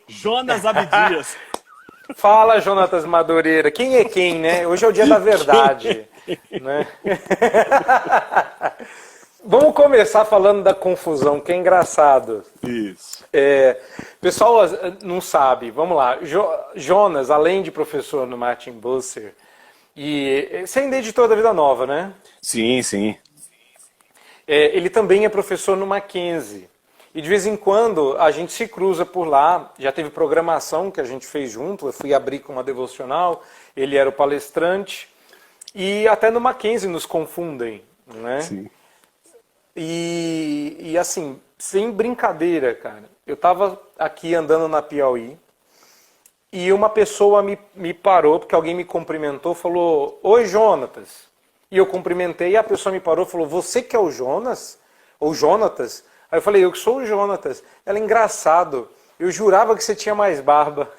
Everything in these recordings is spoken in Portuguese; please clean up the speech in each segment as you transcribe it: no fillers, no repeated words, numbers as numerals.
Jonas Abdias. Fala, Jonatas Madureira. Quem é quem, né? Hoje é o dia da verdade. Né? Vamos começar falando da confusão, que é engraçado. Isso. Pessoal não sabe, vamos lá. Jonas, além de professor no Martin Bucer, e você ainda é editor da Vida Nova, né? Sim, sim. Ele também é professor no Mackenzie. E de vez em quando a gente se cruza por lá. Já teve programação que a gente fez junto. Eu fui abrir com uma devocional, ele era o palestrante. E até no Mackenzie nos confundem, né? Sim. E assim, sem brincadeira, cara. Eu estava aqui andando na Piauí e uma pessoa me parou, porque alguém me cumprimentou, falou: Oi, Jonatas. E eu cumprimentei e a pessoa me parou e falou: Você que é o Jonas? Ou Jonatas? Aí eu falei: Eu que sou o Jonatas. Ela, engraçado, eu jurava que você tinha mais barba.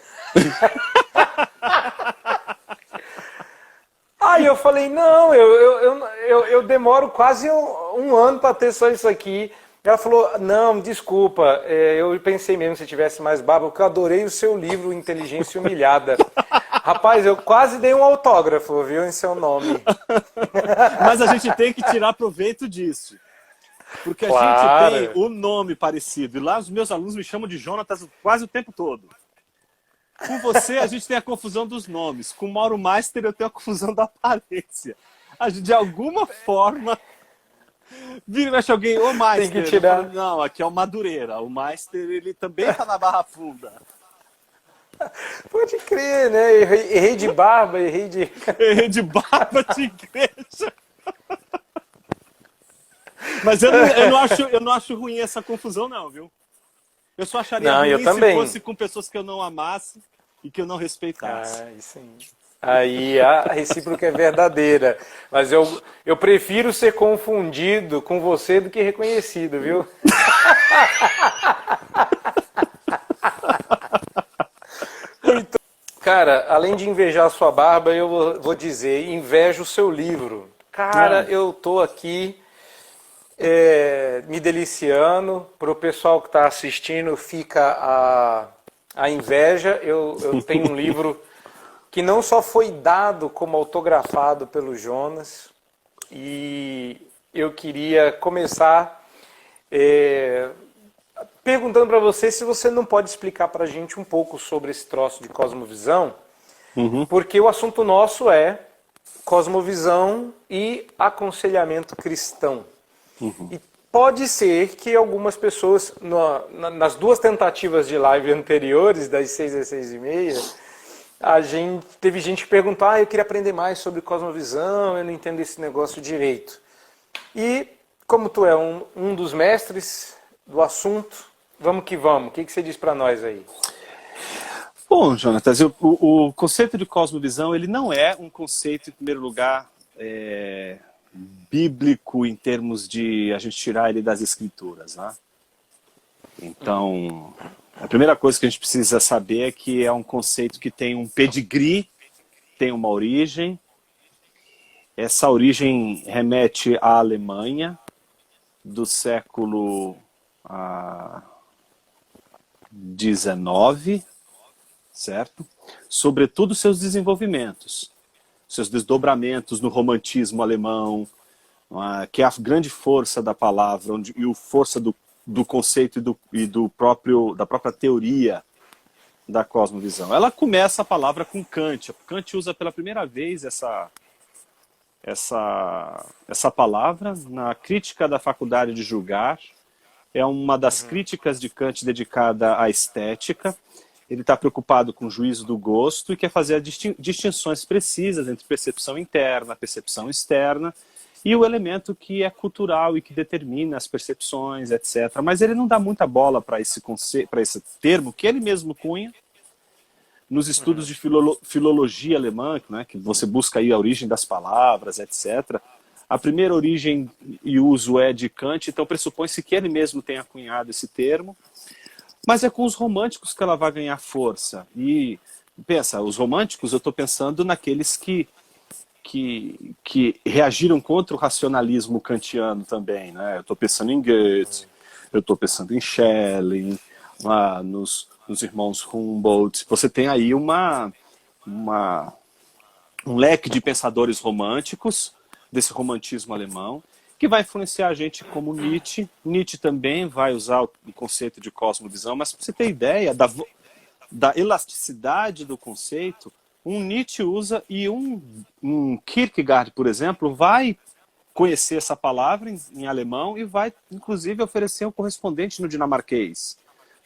Aí eu falei: Não, eu demoro quase um ano para ter só isso aqui. Ela falou: Não, desculpa, eu pensei mesmo se tivesse mais barba, porque eu adorei o seu livro Inteligência Humilhada. Rapaz, eu quase dei um autógrafo, viu, em seu nome. Mas a gente tem que tirar proveito disso. Porque Claro. a gente tem o nome parecido. E lá os meus alunos me chamam de Jonatas quase o tempo todo. Com você, a gente tem a confusão dos nomes. Com o Mauro Meister, eu tenho a confusão da aparência. De alguma forma, vira e mexe alguém, ô Meister. Tem que tirar. Eu falo, não, aqui é o Madureira. O Meister, ele também tá na Barra Funda. Pode crer, né? Errei de barba, errei de barba de igreja. Mas eu não acho ruim essa confusão, não, viu? Eu só acharia ruim se fosse com pessoas que eu não amasse e que eu não respeitasse. Aí sim. Aí a recíproca é verdadeira. Mas eu prefiro ser confundido com você do que reconhecido, viu? Cara, além de invejar a sua barba, eu vou dizer, invejo o seu livro. Cara, eu tô aqui me deliciando. Para o pessoal que está assistindo, fica a inveja. Eu tenho um livro que não só foi dado como autografado pelo Jonas, e eu queria começar perguntando para você se você não pode explicar para a gente um pouco sobre esse troço de cosmovisão, porque o assunto nosso é cosmovisão e aconselhamento cristão. E pode ser que algumas pessoas, nas duas tentativas de live anteriores, das 6 às 6h30, teve gente que perguntou: eu queria aprender mais sobre cosmovisão, eu não entendo esse negócio direito. E como tu é um dos mestres do assunto, vamos que vamos. O que você diz para nós aí? Bom, Jonatas, o conceito de cosmovisão, ele não é um conceito, em primeiro lugar, bíblico em termos de a gente tirar ele das escrituras, né? Então, a primeira coisa que a gente precisa saber é que é um conceito que tem um pedigree, tem uma origem. Essa origem remete à Alemanha do século XIX, certo? Sobretudo seus desenvolvimentos, seus desdobramentos no romantismo alemão, que é a grande força da palavra, e a força do conceito da própria teoria da cosmovisão. Ela começa a palavra com Kant. Kant usa pela primeira vez essa palavra na Crítica da Faculdade de Julgar. É uma das críticas de Kant dedicada à estética. Ele está preocupado com o juízo do gosto e quer fazer distinções precisas entre percepção interna, percepção externa, e o elemento que é cultural e que determina as percepções, etc. Mas ele não dá muita bola para esse termo que ele mesmo cunha nos estudos de filologia alemã, né, que você busca aí a origem das palavras, etc. A primeira origem e uso é de Kant, então pressupõe-se que ele mesmo tenha cunhado esse termo. Mas é com os românticos que ela vai ganhar força. E pensa, os românticos, eu estou pensando naqueles que reagiram contra o racionalismo kantiano também, né? Eu estou pensando em Goethe, eu estou pensando em Schelling, nos dos irmãos Humboldt. Você tem aí um leque de pensadores românticos, desse romantismo alemão, que vai influenciar a gente como Nietzsche. Nietzsche também vai usar o conceito de cosmovisão, mas para você ter ideia da elasticidade do conceito, um Nietzsche usa e um Kierkegaard, por exemplo, vai conhecer essa palavra em alemão e vai, inclusive, oferecer um correspondente no dinamarquês.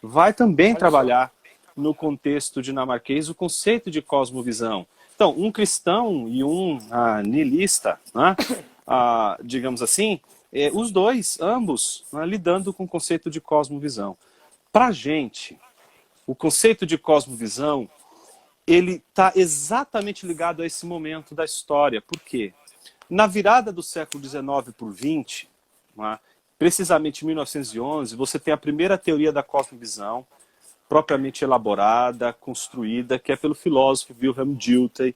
Vai também trabalhar no contexto dinamarquês o conceito de cosmovisão. Então, um cristão e um niilista, né, digamos assim, os dois, ambos, né, lidando com o conceito de cosmovisão. Para a gente, o conceito de cosmovisão, ele está exatamente ligado a esse momento da história. Por quê? Na virada do século XIX para o XX, né, precisamente em 1911, você tem a primeira teoria da cosmovisão, propriamente elaborada, construída, que é pelo filósofo Wilhelm Dilthey,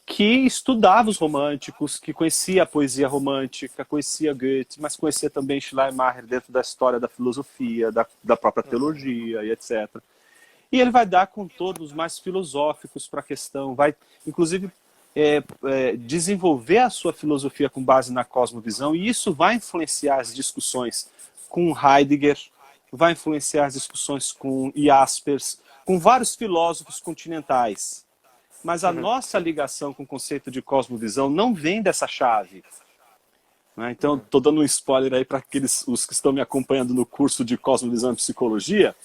que estudava os românticos, que conhecia a poesia romântica, conhecia Goethe, mas conhecia também Schleiermacher dentro da história da filosofia, da própria teologia e etc. E ele vai dar contornos mais filosóficos para a questão, vai, inclusive, desenvolver a sua filosofia com base na cosmovisão, e isso vai influenciar as discussões com Heidegger, vai influenciar as discussões com Jaspers, com vários filósofos continentais. Mas a nossa ligação com o conceito de cosmovisão não vem dessa chave. Né? Então, estou dando um spoiler aí para os que estão me acompanhando no curso de Cosmovisão e Psicologia.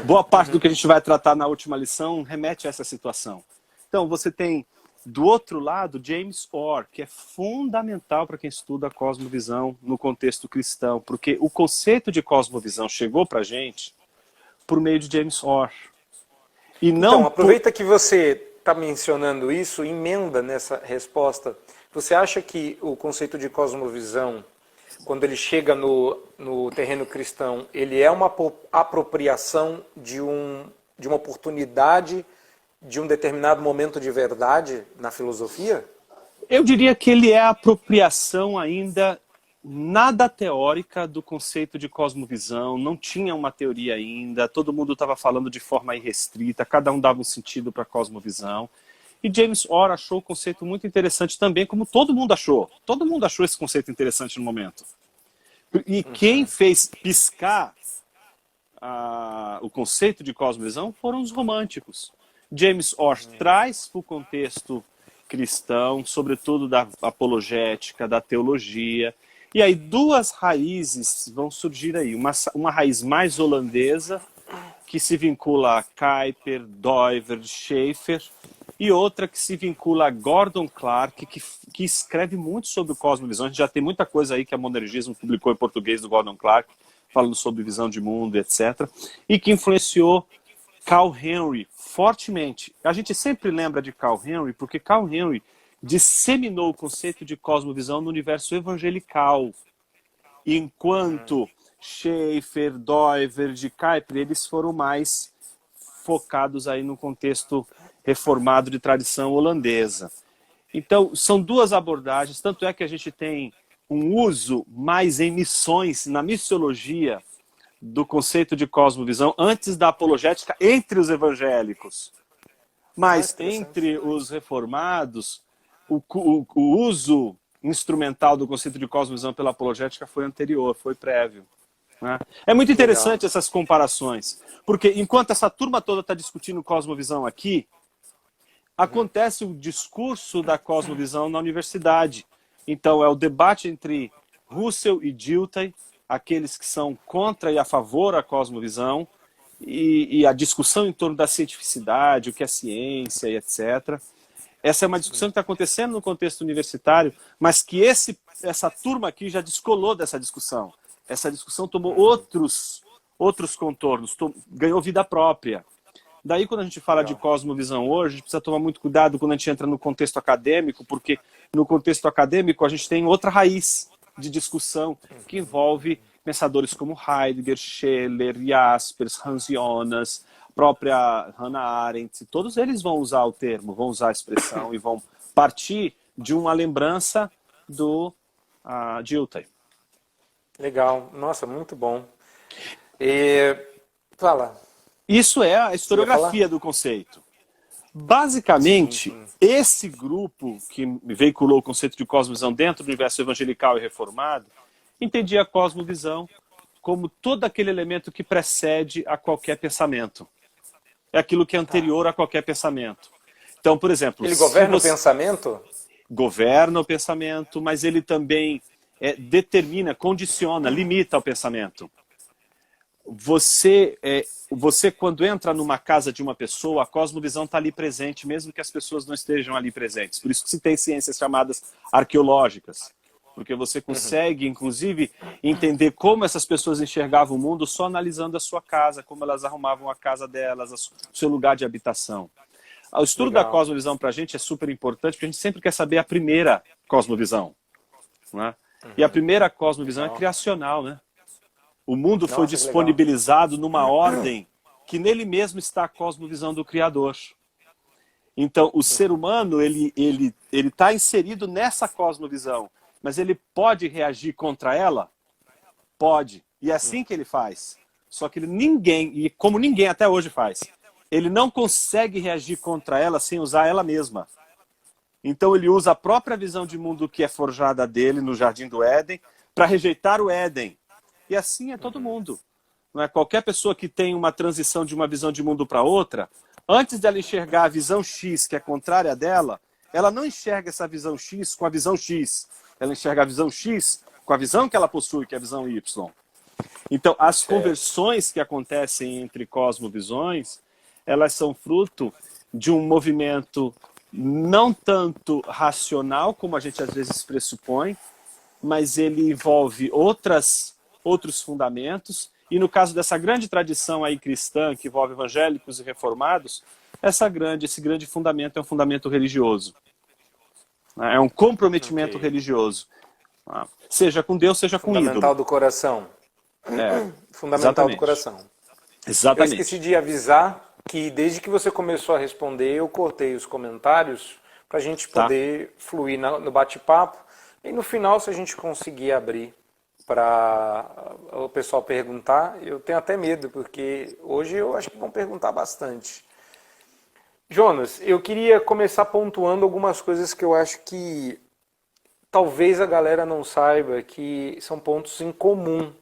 Boa parte do que a gente vai tratar na última lição remete a essa situação. Então, você tem, do outro lado, James Orr, que é fundamental para quem estuda a cosmovisão no contexto cristão, porque o conceito de cosmovisão chegou para a gente por meio de James Orr. E não então, aproveita que você está mencionando isso, emenda nessa resposta. Você acha que o conceito de cosmovisão, quando ele chega no terreno cristão, ele é uma apropriação de uma oportunidade de um determinado momento de verdade na filosofia? Eu diria que ele é a apropriação ainda nada teórica do conceito de cosmovisão, não tinha uma teoria ainda, todo mundo estava falando de forma irrestrita, cada um dava um sentido para a cosmovisão. E James Orr achou o conceito muito interessante também, como todo mundo achou. Todo mundo achou esse conceito interessante no momento. E quem fez piscar o conceito de cosmovisão foram os românticos. James Orr traz para o contexto cristão, sobretudo da apologética, da teologia. E aí duas raízes vão surgir aí. Uma raiz mais holandesa, que se vincula a Kuyper, Doiver, Schaeffer, e outra que se vincula a Gordon Clark, que escreve muito sobre o cosmovisão. A gente já tem muita coisa aí que a Monergismo publicou em português do Gordon Clark, falando sobre visão de mundo, etc. E que influenciou Carl Henry fortemente. A gente sempre lembra de Carl Henry porque Carl Henry disseminou o conceito de cosmovisão no universo evangelical, enquanto Schaeffer, Doiver, de Kuyper, eles foram mais focados aí no contexto reformado de tradição holandesa. Então, são duas abordagens, tanto é que a gente tem um uso mais em missões, na missiologia, do conceito de cosmovisão antes da apologética entre os evangélicos. Mas entre os reformados, o uso instrumental do conceito de cosmovisão pela apologética foi anterior, foi prévio. Né? É muito interessante essas comparações, porque enquanto essa turma toda está discutindo cosmovisão aqui, acontece o discurso da cosmovisão na universidade. Então é o debate entre Russell e Dilthey, aqueles que são contra e a favor da cosmovisão, e a discussão em torno da cientificidade, o que é ciência e etc. Essa é uma discussão que está acontecendo no contexto universitário, mas que essa turma aqui já descolou dessa discussão. Essa discussão tomou outros contornos, ganhou vida própria. Daí, quando a gente fala de cosmovisão hoje, a gente precisa tomar muito cuidado quando a gente entra no contexto acadêmico, porque no contexto acadêmico a gente tem outra raiz de discussão que envolve pensadores como Heidegger, Scheler, Jaspers, Hans Jonas, própria Hannah Arendt. Todos eles vão usar o termo, vão usar a expressão e vão partir de uma lembrança do Dilthey. Legal. Nossa, muito bom. Fala. Isso é a historiografia do conceito. Basicamente, Sim. esse grupo que veiculou o conceito de cosmovisão dentro do universo evangelical e reformado, entendia a cosmovisão como todo aquele elemento que precede a qualquer pensamento. É aquilo que é anterior a qualquer pensamento. Então, por exemplo... Ele governa o pensamento? Governa o pensamento, mas ele também determina, condiciona, limita o pensamento. Você, quando entra numa casa de uma pessoa, a cosmovisão está ali presente, mesmo que as pessoas não estejam ali presentes. Por isso que se tem ciências chamadas arqueológicas. Porque você consegue, inclusive, entender como essas pessoas enxergavam o mundo só analisando a sua casa, como elas arrumavam a casa delas, o seu lugar de habitação. O estudo da cosmovisão para a gente é super importante, porque a gente sempre quer saber a primeira cosmovisão. Né? E a primeira cosmovisão é criacional, né? O mundo foi disponibilizado numa ordem que nele mesmo está a cosmovisão do Criador. Então, o ser humano, ele está inserido nessa cosmovisão, mas ele pode reagir contra ela? Pode. E é assim que ele faz. Só que ninguém, e como ninguém até hoje faz, ele não consegue reagir contra ela sem usar ela mesma. Então ele usa a própria visão de mundo que é forjada dele no Jardim do Éden para rejeitar o Éden. E assim é todo mundo. Não é? Qualquer pessoa que tem uma transição de uma visão de mundo para outra, antes dela enxergar a visão X, que é contrária dela, ela não enxerga essa visão X com a visão X. Ela enxerga a visão X com a visão que ela possui, que é a visão Y. Então, as conversões que acontecem entre cosmovisões, elas são fruto de um movimento não tanto racional, como a gente às vezes pressupõe, mas ele envolve outros fundamentos, e no caso dessa grande tradição aí cristã, que envolve evangélicos e reformados, esse grande fundamento é um fundamento religioso. É um comprometimento religioso. Seja com Deus, seja com ídolo. Fundamental do coração. Fundamental do coração. Exatamente. Eu esqueci de avisar que desde que você começou a responder, eu cortei os comentários para a gente poder fluir no bate-papo. E no final, se a gente conseguir abrir para o pessoal perguntar, eu tenho até medo, porque hoje eu acho que vão perguntar bastante. Jonas, eu queria começar pontuando algumas coisas que eu acho que talvez a galera não saiba, que são pontos em comum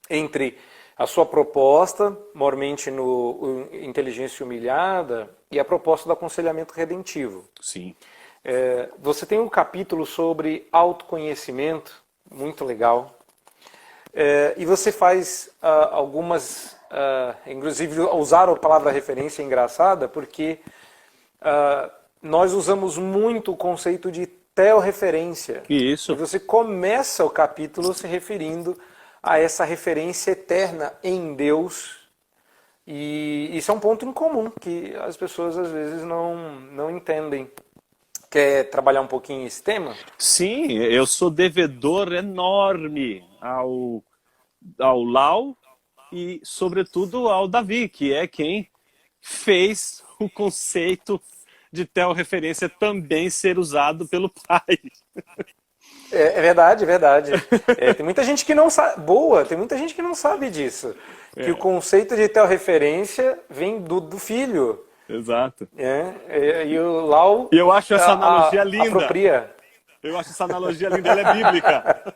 entre a sua proposta, mormente no Inteligência Humilhada, e a proposta do aconselhamento redentivo. Sim. Você tem um capítulo sobre autoconhecimento, muito legal, e você faz algumas, inclusive usar a palavra referência é engraçada, porque nós usamos muito o conceito de teorreferência. Isso. E você começa o capítulo se referindo a essa referência eterna em Deus. E isso é um ponto em comum que as pessoas às vezes não entendem. Quer trabalhar um pouquinho esse tema? Sim, eu sou devedor enorme ao Lau e, sobretudo, ao Davi, que é quem fez o conceito de teorreferência também ser usado pelo pai. É verdade, é verdade. Tem muita gente que não sabe. Tem muita gente que não sabe disso. Que o conceito de teorreferência vem do filho. Exato. E o Lau. E eu acho essa analogia linda. Apropria. Eu acho essa analogia linda, ela é bíblica.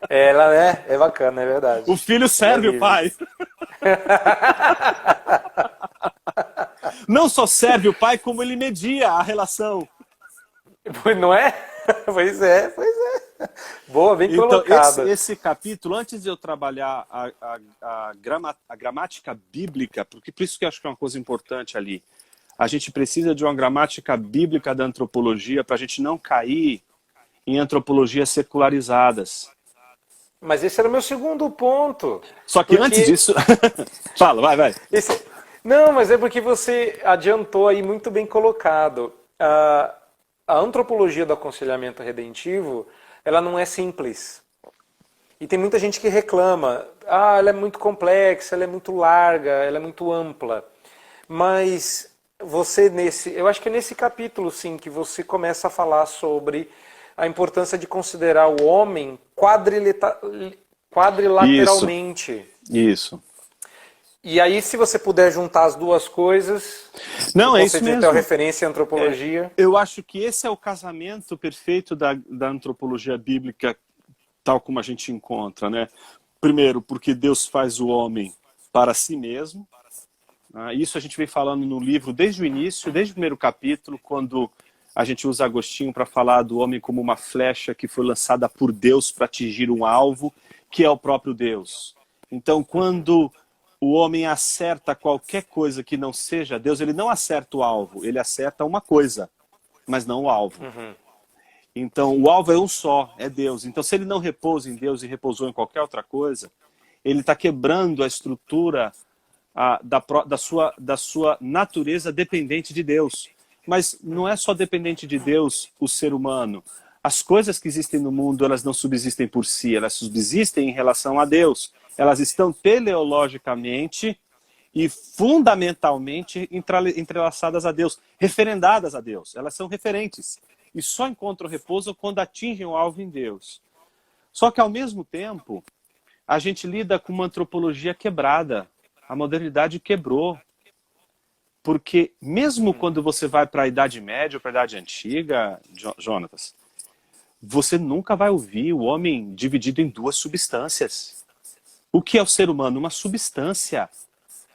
Ela é bacana, é verdade. O filho serve o pai. Não só serve o pai, como ele media a relação. Não é? Pois é. Boa, bem colocado. Então, esse capítulo, antes de eu trabalhar a gramática bíblica, porque por isso que eu acho que é uma coisa importante ali, a gente precisa de uma gramática bíblica da antropologia para a gente não cair em antropologias secularizadas. Mas esse era o meu segundo ponto. Só que antes disso... Fala, vai. Não, mas é porque você adiantou aí muito bem colocado. A antropologia do aconselhamento redentivo, ela não é simples. E tem muita gente que reclama, ela é muito complexa, ela é muito larga, ela é muito ampla. Mas eu acho que é nesse capítulo, sim, que você começa a falar sobre a importância de considerar o homem quadrilateralmente. Isso. E aí, se você puder juntar as duas coisas, Não, é isso conceder mesmo. até a referência à antropologia. Eu acho que esse é o casamento perfeito da antropologia bíblica, tal como a gente encontra, né? Primeiro, porque Deus faz o homem para si mesmo. Isso a gente vem falando no livro desde o início, desde o primeiro capítulo, quando a gente usa Agostinho para falar do homem como uma flecha que foi lançada por Deus para atingir um alvo, que é o próprio Deus. Então, quando o homem acerta qualquer coisa que não seja Deus, ele não acerta o alvo, ele acerta uma coisa, mas não o alvo. Então, o alvo é um só, é Deus. Então, se ele não repousa em Deus e repousou em qualquer outra coisa, ele está quebrando a estrutura da sua natureza dependente de Deus. Mas não é só dependente de Deus o ser humano. As coisas que existem no mundo, elas não subsistem por si, elas subsistem em relação a Deus. Elas estão teleologicamente e fundamentalmente entrelaçadas a Deus, referendadas a Deus. Elas são referentes e só encontram repouso quando atingem o alvo em Deus. Só que, ao mesmo tempo, a gente lida com uma antropologia quebrada. A modernidade quebrou. Porque mesmo quando você vai para a Idade Média ou para a Idade Antiga, Jonatas, você nunca vai ouvir o homem dividido em duas substâncias. O que é o ser humano? Uma substância.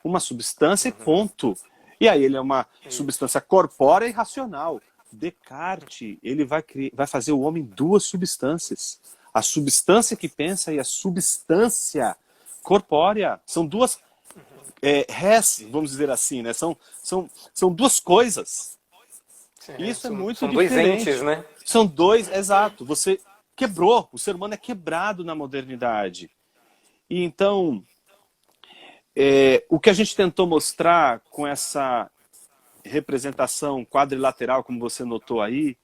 Uma substância e ponto. E aí ele é uma substância corpórea e racional. Descartes, ele vai fazer o homem duas substâncias. A substância que pensa e a substância corpórea. São duas res, vamos dizer assim, né? São duas coisas. Isso é muito diferente. São dois entes, né? São dois, exato. Você quebrou, o ser humano é quebrado na modernidade. E então, o que a gente tentou mostrar com essa representação quadrilateral, como você notou aí,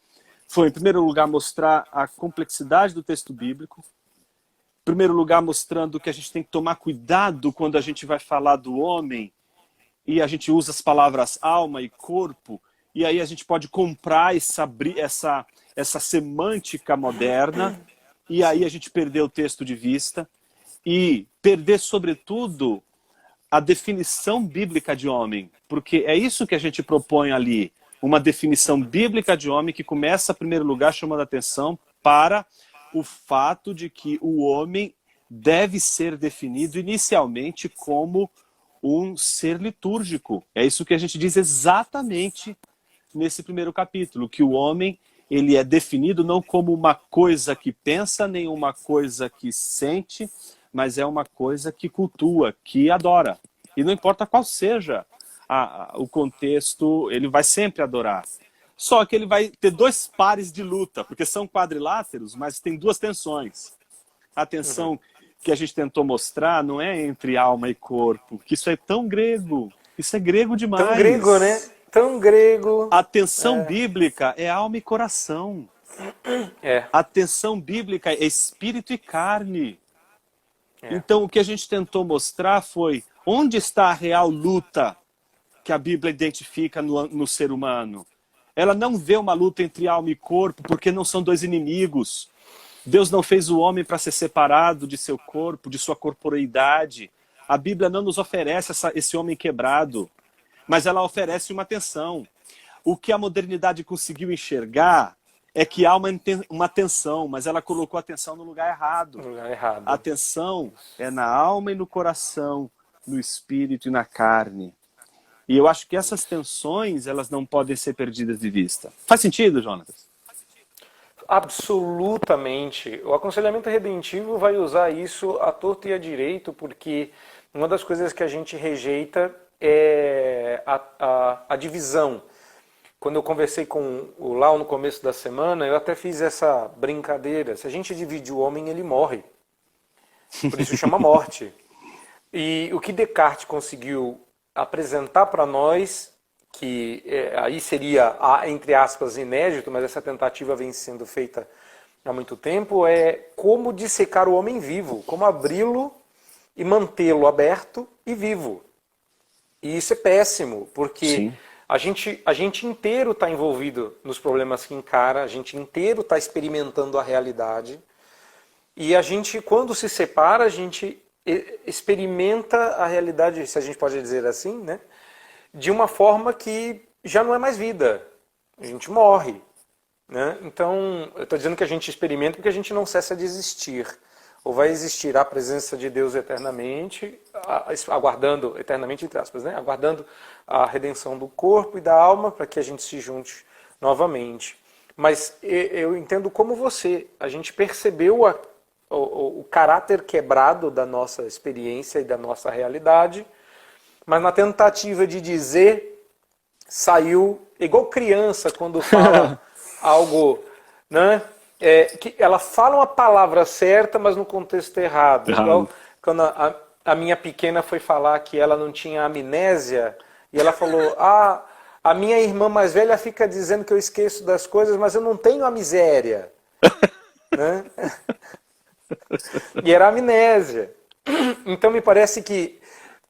foi, em primeiro lugar, mostrar a complexidade do texto bíblico. Em primeiro lugar, mostrando que a gente tem que tomar cuidado quando a gente vai falar do homem e a gente usa as palavras alma e corpo, e aí a gente pode comprar essa semântica moderna, e aí a gente perdeu o texto de vista, e perder, sobretudo, a definição bíblica de homem, porque é isso que a gente propõe ali, uma definição bíblica de homem que começa, em primeiro lugar, chamando a atenção para o fato de que o homem deve ser definido inicialmente como um ser litúrgico. É isso que a gente diz exatamente nesse primeiro capítulo, que o homem ele é definido não como uma coisa que pensa, nem uma coisa que sente, mas é uma coisa que cultua, que adora. E não importa qual seja o contexto, ele vai sempre adorar. Só que ele vai ter dois pares de luta, porque são quadriláteros, mas tem duas tensões. A tensão que a gente tentou mostrar não é entre alma e corpo, que isso é tão grego. Isso é grego demais. Tão grego, né? Tão grego. A tensão bíblica é alma e coração. A tensão bíblica é espírito e carne. Então, o que a gente tentou mostrar foi onde está a real luta que a Bíblia identifica no ser humano. Ela não vê uma luta entre alma e corpo, porque não são dois inimigos. Deus não fez o homem para ser separado de seu corpo, de sua corporeidade. A Bíblia não nos oferece esse homem quebrado, mas ela oferece uma tensão. O que a modernidade conseguiu enxergar é que há uma tensão, mas ela colocou a tensão no lugar errado. No lugar errado. A tensão é na alma e no coração, no espírito e na carne. E eu acho que essas tensões, elas não podem ser perdidas de vista. Faz sentido, Jonatas? Absolutamente. O aconselhamento redentivo vai usar isso à torto e à direito, porque uma das coisas que a gente rejeita é a divisão. Quando eu conversei com o Lau no começo da semana, eu até fiz essa brincadeira. Se a gente divide o homem, ele morre. Por isso chama morte. E o que Descartes conseguiu apresentar para nós, que aí seria, entre aspas, inédito, mas essa tentativa vem sendo feita há muito tempo, é como dissecar o homem vivo, como abri-lo e mantê-lo aberto e vivo. E isso é péssimo, porque a gente inteiro está envolvido nos problemas que encara, a gente inteiro está experimentando a realidade, e a gente, quando se separa, a gente experimenta a realidade, se a gente pode dizer assim, né? De uma forma que já não é mais vida. A gente morre, né? Então, eu estou dizendo que a gente experimenta porque a gente não cessa de existir. Ou vai existir a presença de Deus eternamente, aguardando, eternamente entre aspas, né? Aguardando a redenção do corpo e da alma para que a gente se junte novamente. Mas eu entendo como você, a gente percebeu o caráter quebrado da nossa experiência e da nossa realidade, mas na tentativa de dizer, saiu igual criança quando fala algo, né? Que ela fala uma palavra certa, mas no contexto errado. Igual quando a minha pequena foi falar que ela não tinha amnésia, e ela falou, a minha irmã mais velha fica dizendo que eu esqueço das coisas, mas eu não tenho a miséria. Né? E era amnésia. Então me parece que,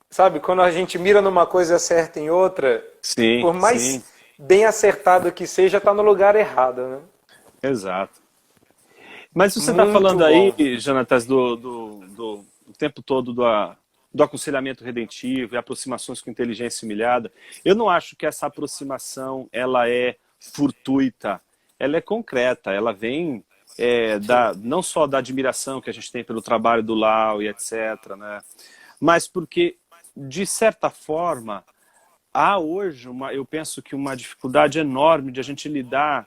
sabe, quando a gente mira numa coisa e acerta em outra, Sim, por mais sim. bem acertado que seja, está no lugar errado, né? Exato. Mas você está Muito falando bom. aí, Jonatas, do tempo todo do aconselhamento redentivo e aproximações com inteligência humilhada. Eu não acho que essa aproximação ela é fortuita, ela é concreta, ela vem não só da admiração que a gente tem pelo trabalho do Lau e etc., né? Mas porque, de certa forma, há hoje, eu penso que uma dificuldade enorme de a gente lidar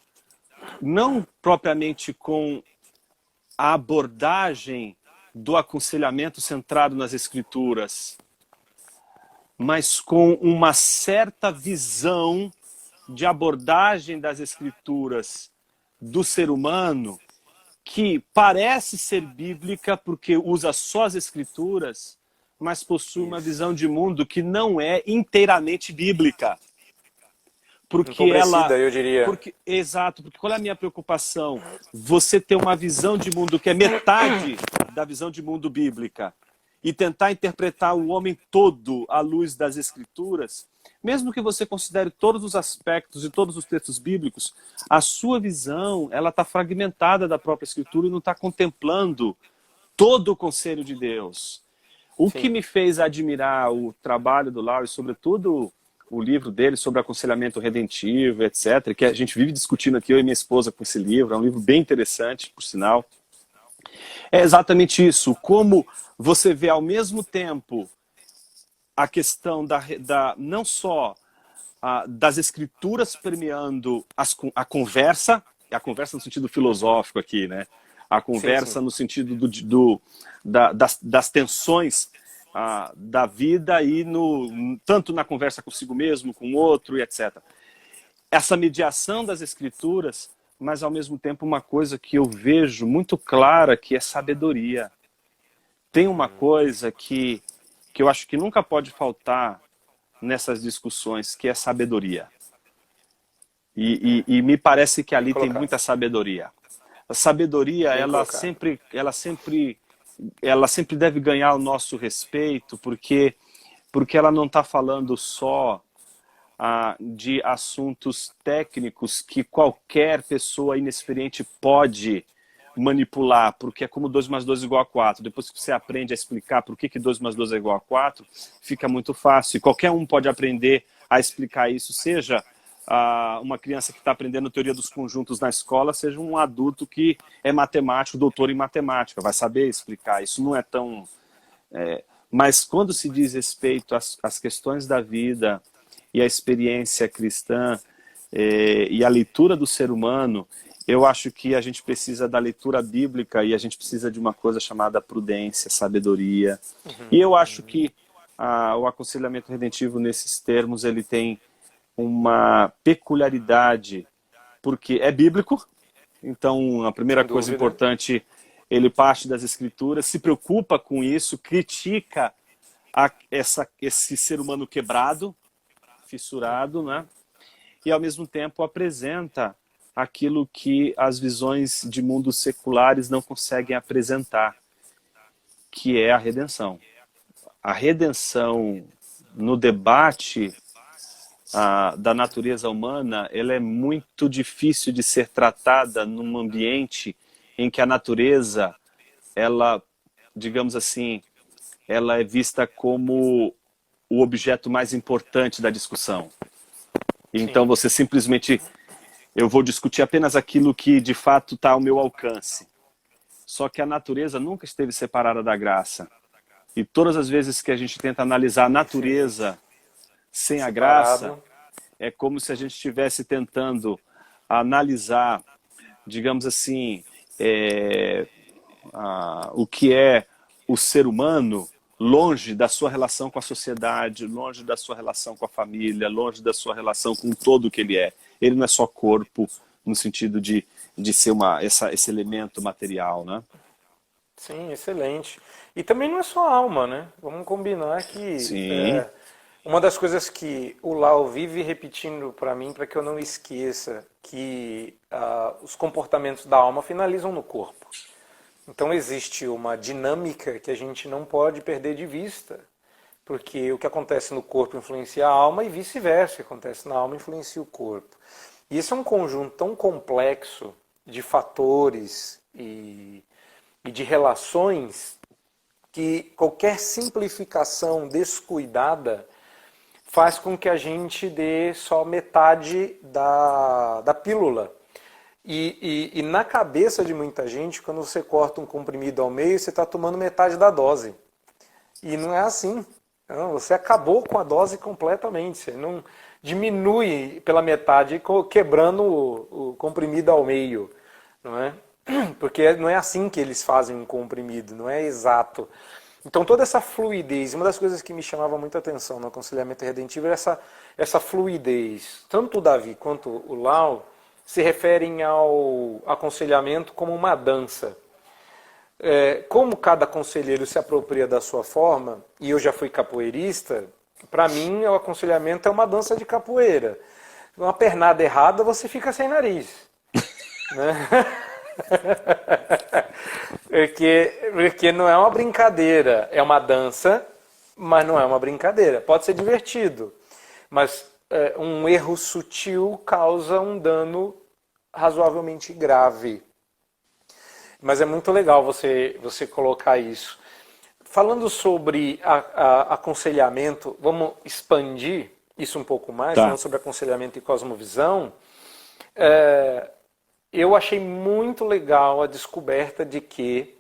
não propriamente com a abordagem do aconselhamento centrado nas escrituras, mas com uma certa visão de abordagem das escrituras do ser humano que parece ser bíblica porque usa só as escrituras, mas possui uma visão de mundo que não é inteiramente bíblica. Porque Empobrecida, eu diria. Exato, porque qual é a minha preocupação? Você ter uma visão de mundo que é metade da visão de mundo bíblica e tentar interpretar o homem todo à luz das escrituras, mesmo que você considere todos os aspectos e todos os textos bíblicos, a sua visão ela está fragmentada da própria escritura e não está contemplando todo o conselho de Deus. O que me fez admirar o trabalho do Lau e, sobretudo, o livro dele sobre aconselhamento redentivo, etc., que a gente vive discutindo aqui, eu e minha esposa, com esse livro, é um livro bem interessante, por sinal, é exatamente isso, como você vê ao mesmo tempo a questão não só das escrituras permeando a conversa no sentido filosófico aqui, né? A conversa no sentido das tensões da vida e tanto na conversa consigo mesmo, com o outro e etc. Essa mediação das escrituras, mas ao mesmo tempo uma coisa que eu vejo muito clara, que é sabedoria. Tem uma coisa que eu acho que nunca pode faltar nessas discussões, que é sabedoria. E me parece que ali tem muita sabedoria. A sabedoria, ela sempre deve ganhar o nosso respeito, porque ela não está falando só de assuntos técnicos que qualquer pessoa inexperiente pode manipular, porque é como 2 mais 2 igual a 4. Depois que você aprende a explicar por que 2 mais 2 é igual a 4, fica muito fácil. E qualquer um pode aprender a explicar isso, seja uma criança que está aprendendo teoria dos conjuntos na escola, seja um adulto que é matemático, doutor em matemática, vai saber explicar. Isso não é tão... Mas quando se diz respeito às questões da vida e à experiência cristã e à leitura do ser humano, eu acho que a gente precisa da leitura bíblica e a gente precisa de uma coisa chamada prudência, sabedoria. E eu acho que o aconselhamento redentivo, nesses termos, ele tem uma peculiaridade, porque é bíblico, então a primeira coisa importante, ele parte das escrituras, se preocupa com isso, critica esse ser humano quebrado, fissurado, né? E ao mesmo tempo apresenta aquilo que as visões de mundos seculares não conseguem apresentar, que é a redenção. A redenção no debate da natureza humana, ela é muito difícil de ser tratada num ambiente em que a natureza, ela, digamos assim, ela é vista como o objeto mais importante da discussão. Então Sim. você simplesmente, eu vou discutir apenas aquilo que de fato está ao meu alcance. Só que a natureza nunca esteve separada da graça. E todas as vezes que a gente tenta analisar a Excelente. natureza sem a graça, Separado. é como se a gente estivesse tentando analisar, digamos assim, o que é o ser humano longe da sua relação com a sociedade, longe da sua relação com a família, longe da sua relação com todo o que ele é. Ele não é só corpo, no sentido de ser esse elemento material, né? Sim, excelente. E também não é só alma, né? Vamos combinar que Sim, uma das coisas que o Lau vive repetindo para mim, para que eu não esqueça, que os comportamentos da alma finalizam no corpo. Então existe uma dinâmica que a gente não pode perder de vista, porque o que acontece no corpo influencia a alma e vice-versa, o que acontece na alma influencia o corpo. E esse é um conjunto tão complexo de fatores e de relações que qualquer simplificação descuidada faz com que a gente dê só metade da pílula. E na cabeça de muita gente, quando você corta um comprimido ao meio, você está tomando metade da dose. E não é assim. Não, você acabou com a dose completamente. Você não diminui pela metade, quebrando o comprimido ao meio. Não é? Porque não é assim que eles fazem um comprimido, não é exato. Então toda essa fluidez, uma das coisas que me chamava muita atenção no aconselhamento redentivo era essa fluidez. Tanto o Davi quanto o Lau se referem ao aconselhamento como uma dança. Como cada conselheiro se apropria da sua forma, e eu já fui capoeirista, para mim o aconselhamento é uma dança de capoeira. Uma pernada errada, você fica sem nariz. Né? Porque não é uma brincadeira, é uma dança, mas não é uma brincadeira. Pode ser divertido, mas um erro sutil causa um dano razoavelmente grave. Mas é muito legal você colocar isso. Falando sobre aconselhamento, vamos expandir isso um pouco mais, tá. falando sobre aconselhamento e cosmovisão. Eu achei muito legal a descoberta de que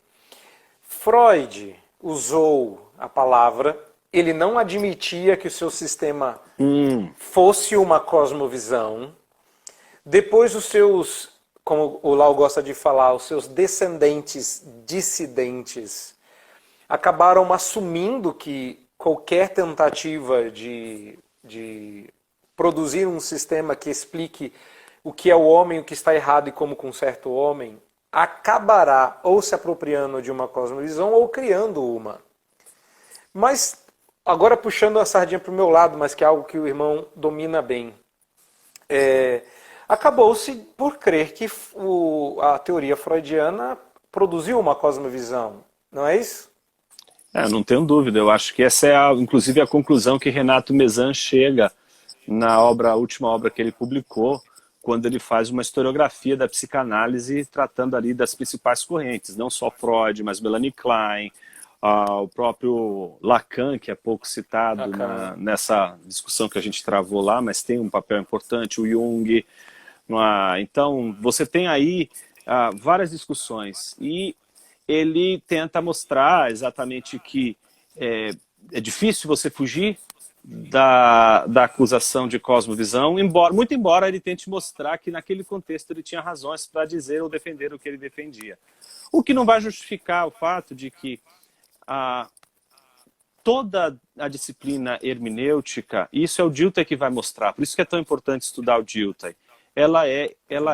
Freud usou a palavra, ele não admitia que o seu sistema fosse uma cosmovisão. Depois os seus, como o Lau gosta de falar, os seus descendentes dissidentes acabaram assumindo que qualquer tentativa de produzir um sistema que explique o que é o homem, o que está errado e como conserta o homem, acabará ou se apropriando de uma cosmovisão ou criando uma. Mas, agora puxando a sardinha para o meu lado, mas que é algo que o irmão domina bem, acabou-se por crer que a teoria freudiana produziu uma cosmovisão, não é isso? Não tenho dúvida. Eu acho que essa é, inclusive, a conclusão que Renato Mezan chega na a última obra que ele publicou, quando ele faz uma historiografia da psicanálise, tratando ali das principais correntes, não só Freud, mas Melanie Klein, o próprio Lacan, que é pouco citado nessa discussão que a gente travou lá, mas tem um papel importante, o Jung. Então, você tem aí várias discussões, e ele tenta mostrar exatamente que é difícil você fugir da acusação de cosmovisão, muito embora ele tente mostrar que naquele contexto ele tinha razões para dizer ou defender o que ele defendia. O que não vai justificar o fato de que toda a disciplina hermenêutica, isso é o Dilthey que vai mostrar, por isso que é tão importante estudar o Dilthey, ela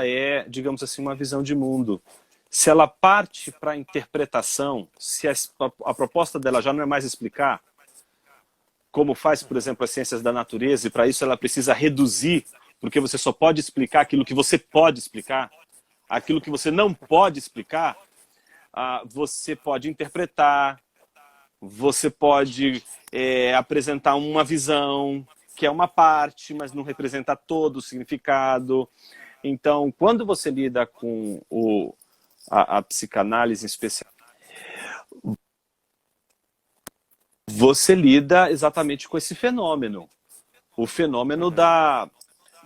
é, digamos assim, uma visão de mundo. Se ela parte para a interpretação, se a proposta dela já não é mais explicar, como faz, por exemplo, as ciências da natureza, e para isso ela precisa reduzir, porque você só pode explicar aquilo que você pode explicar, aquilo que você não pode explicar, você pode interpretar, você pode apresentar uma visão, que é uma parte, mas não representa todo o significado. Então, quando você lida com a psicanálise em especial, você lida exatamente com esse fenômeno. O fenômeno da,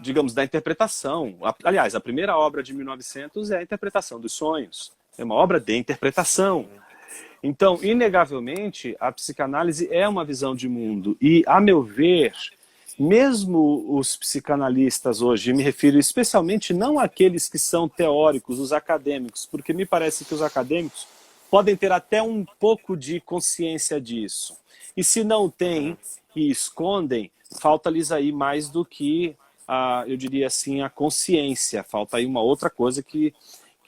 digamos, da interpretação. Aliás, a primeira obra de 1900 é a interpretação dos sonhos. É uma obra de interpretação. Então, inegavelmente, a psicanálise é uma visão de mundo. E, a meu ver, mesmo os psicanalistas hoje, me refiro especialmente não àqueles que são teóricos, os acadêmicos, porque me parece que os acadêmicos podem ter até um pouco de consciência disso. E se não têm e escondem, falta-lhes aí mais do que, eu diria assim, a consciência. Falta aí uma outra coisa que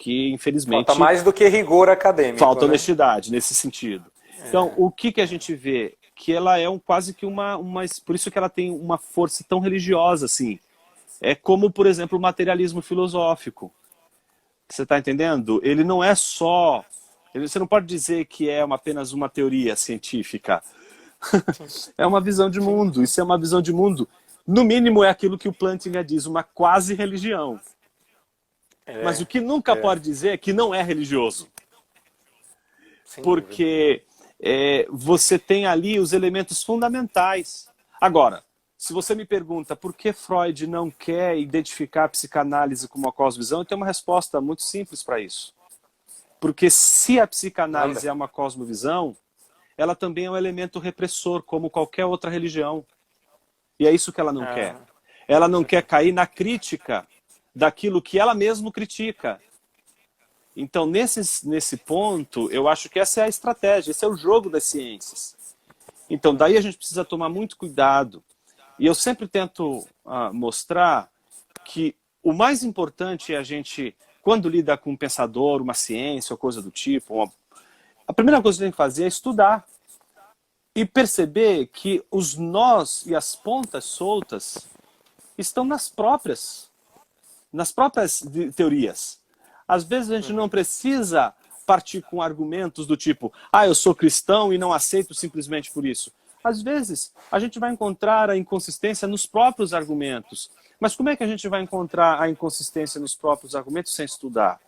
infelizmente... Falta mais do que rigor acadêmico. Falta né? honestidade nesse sentido. Então, o que a gente vê? Que ela é quase que uma... Por isso que ela tem uma força tão religiosa, assim. É como, por exemplo, o materialismo filosófico. Você está entendendo? Ele não é só... Você não pode dizer que é apenas uma teoria científica. É uma visão de mundo. Isso é uma visão de mundo. No mínimo é aquilo que o Plantinga diz, uma quase religião. Mas o que nunca pode dizer é que não é religioso. Porque você tem ali os elementos fundamentais. Agora, se você me pergunta por que Freud não quer identificar a psicanálise como uma cosmovisão, eu tenho uma resposta muito simples para isso. Porque se a psicanálise é uma cosmovisão, ela também é um elemento repressor, como qualquer outra religião. E é isso que ela não quer. Ela não quer cair na crítica daquilo que ela mesma critica. Então, nesse ponto, eu acho que essa é a estratégia, esse é o jogo das ciências. Então, daí a gente precisa tomar muito cuidado. E eu sempre tento mostrar que o mais importante é a gente, quando lida com um pensador, uma ciência ou coisa do tipo, a primeira coisa que tem que fazer é estudar. E perceber que os nós e as pontas soltas estão nas próprias teorias. Às vezes a gente não precisa partir com argumentos do tipo, eu sou cristão e não aceito simplesmente por isso. Às vezes a gente vai encontrar a inconsistência nos próprios argumentos. Mas como é que a gente vai encontrar a inconsistência nos próprios argumentos sem estudar?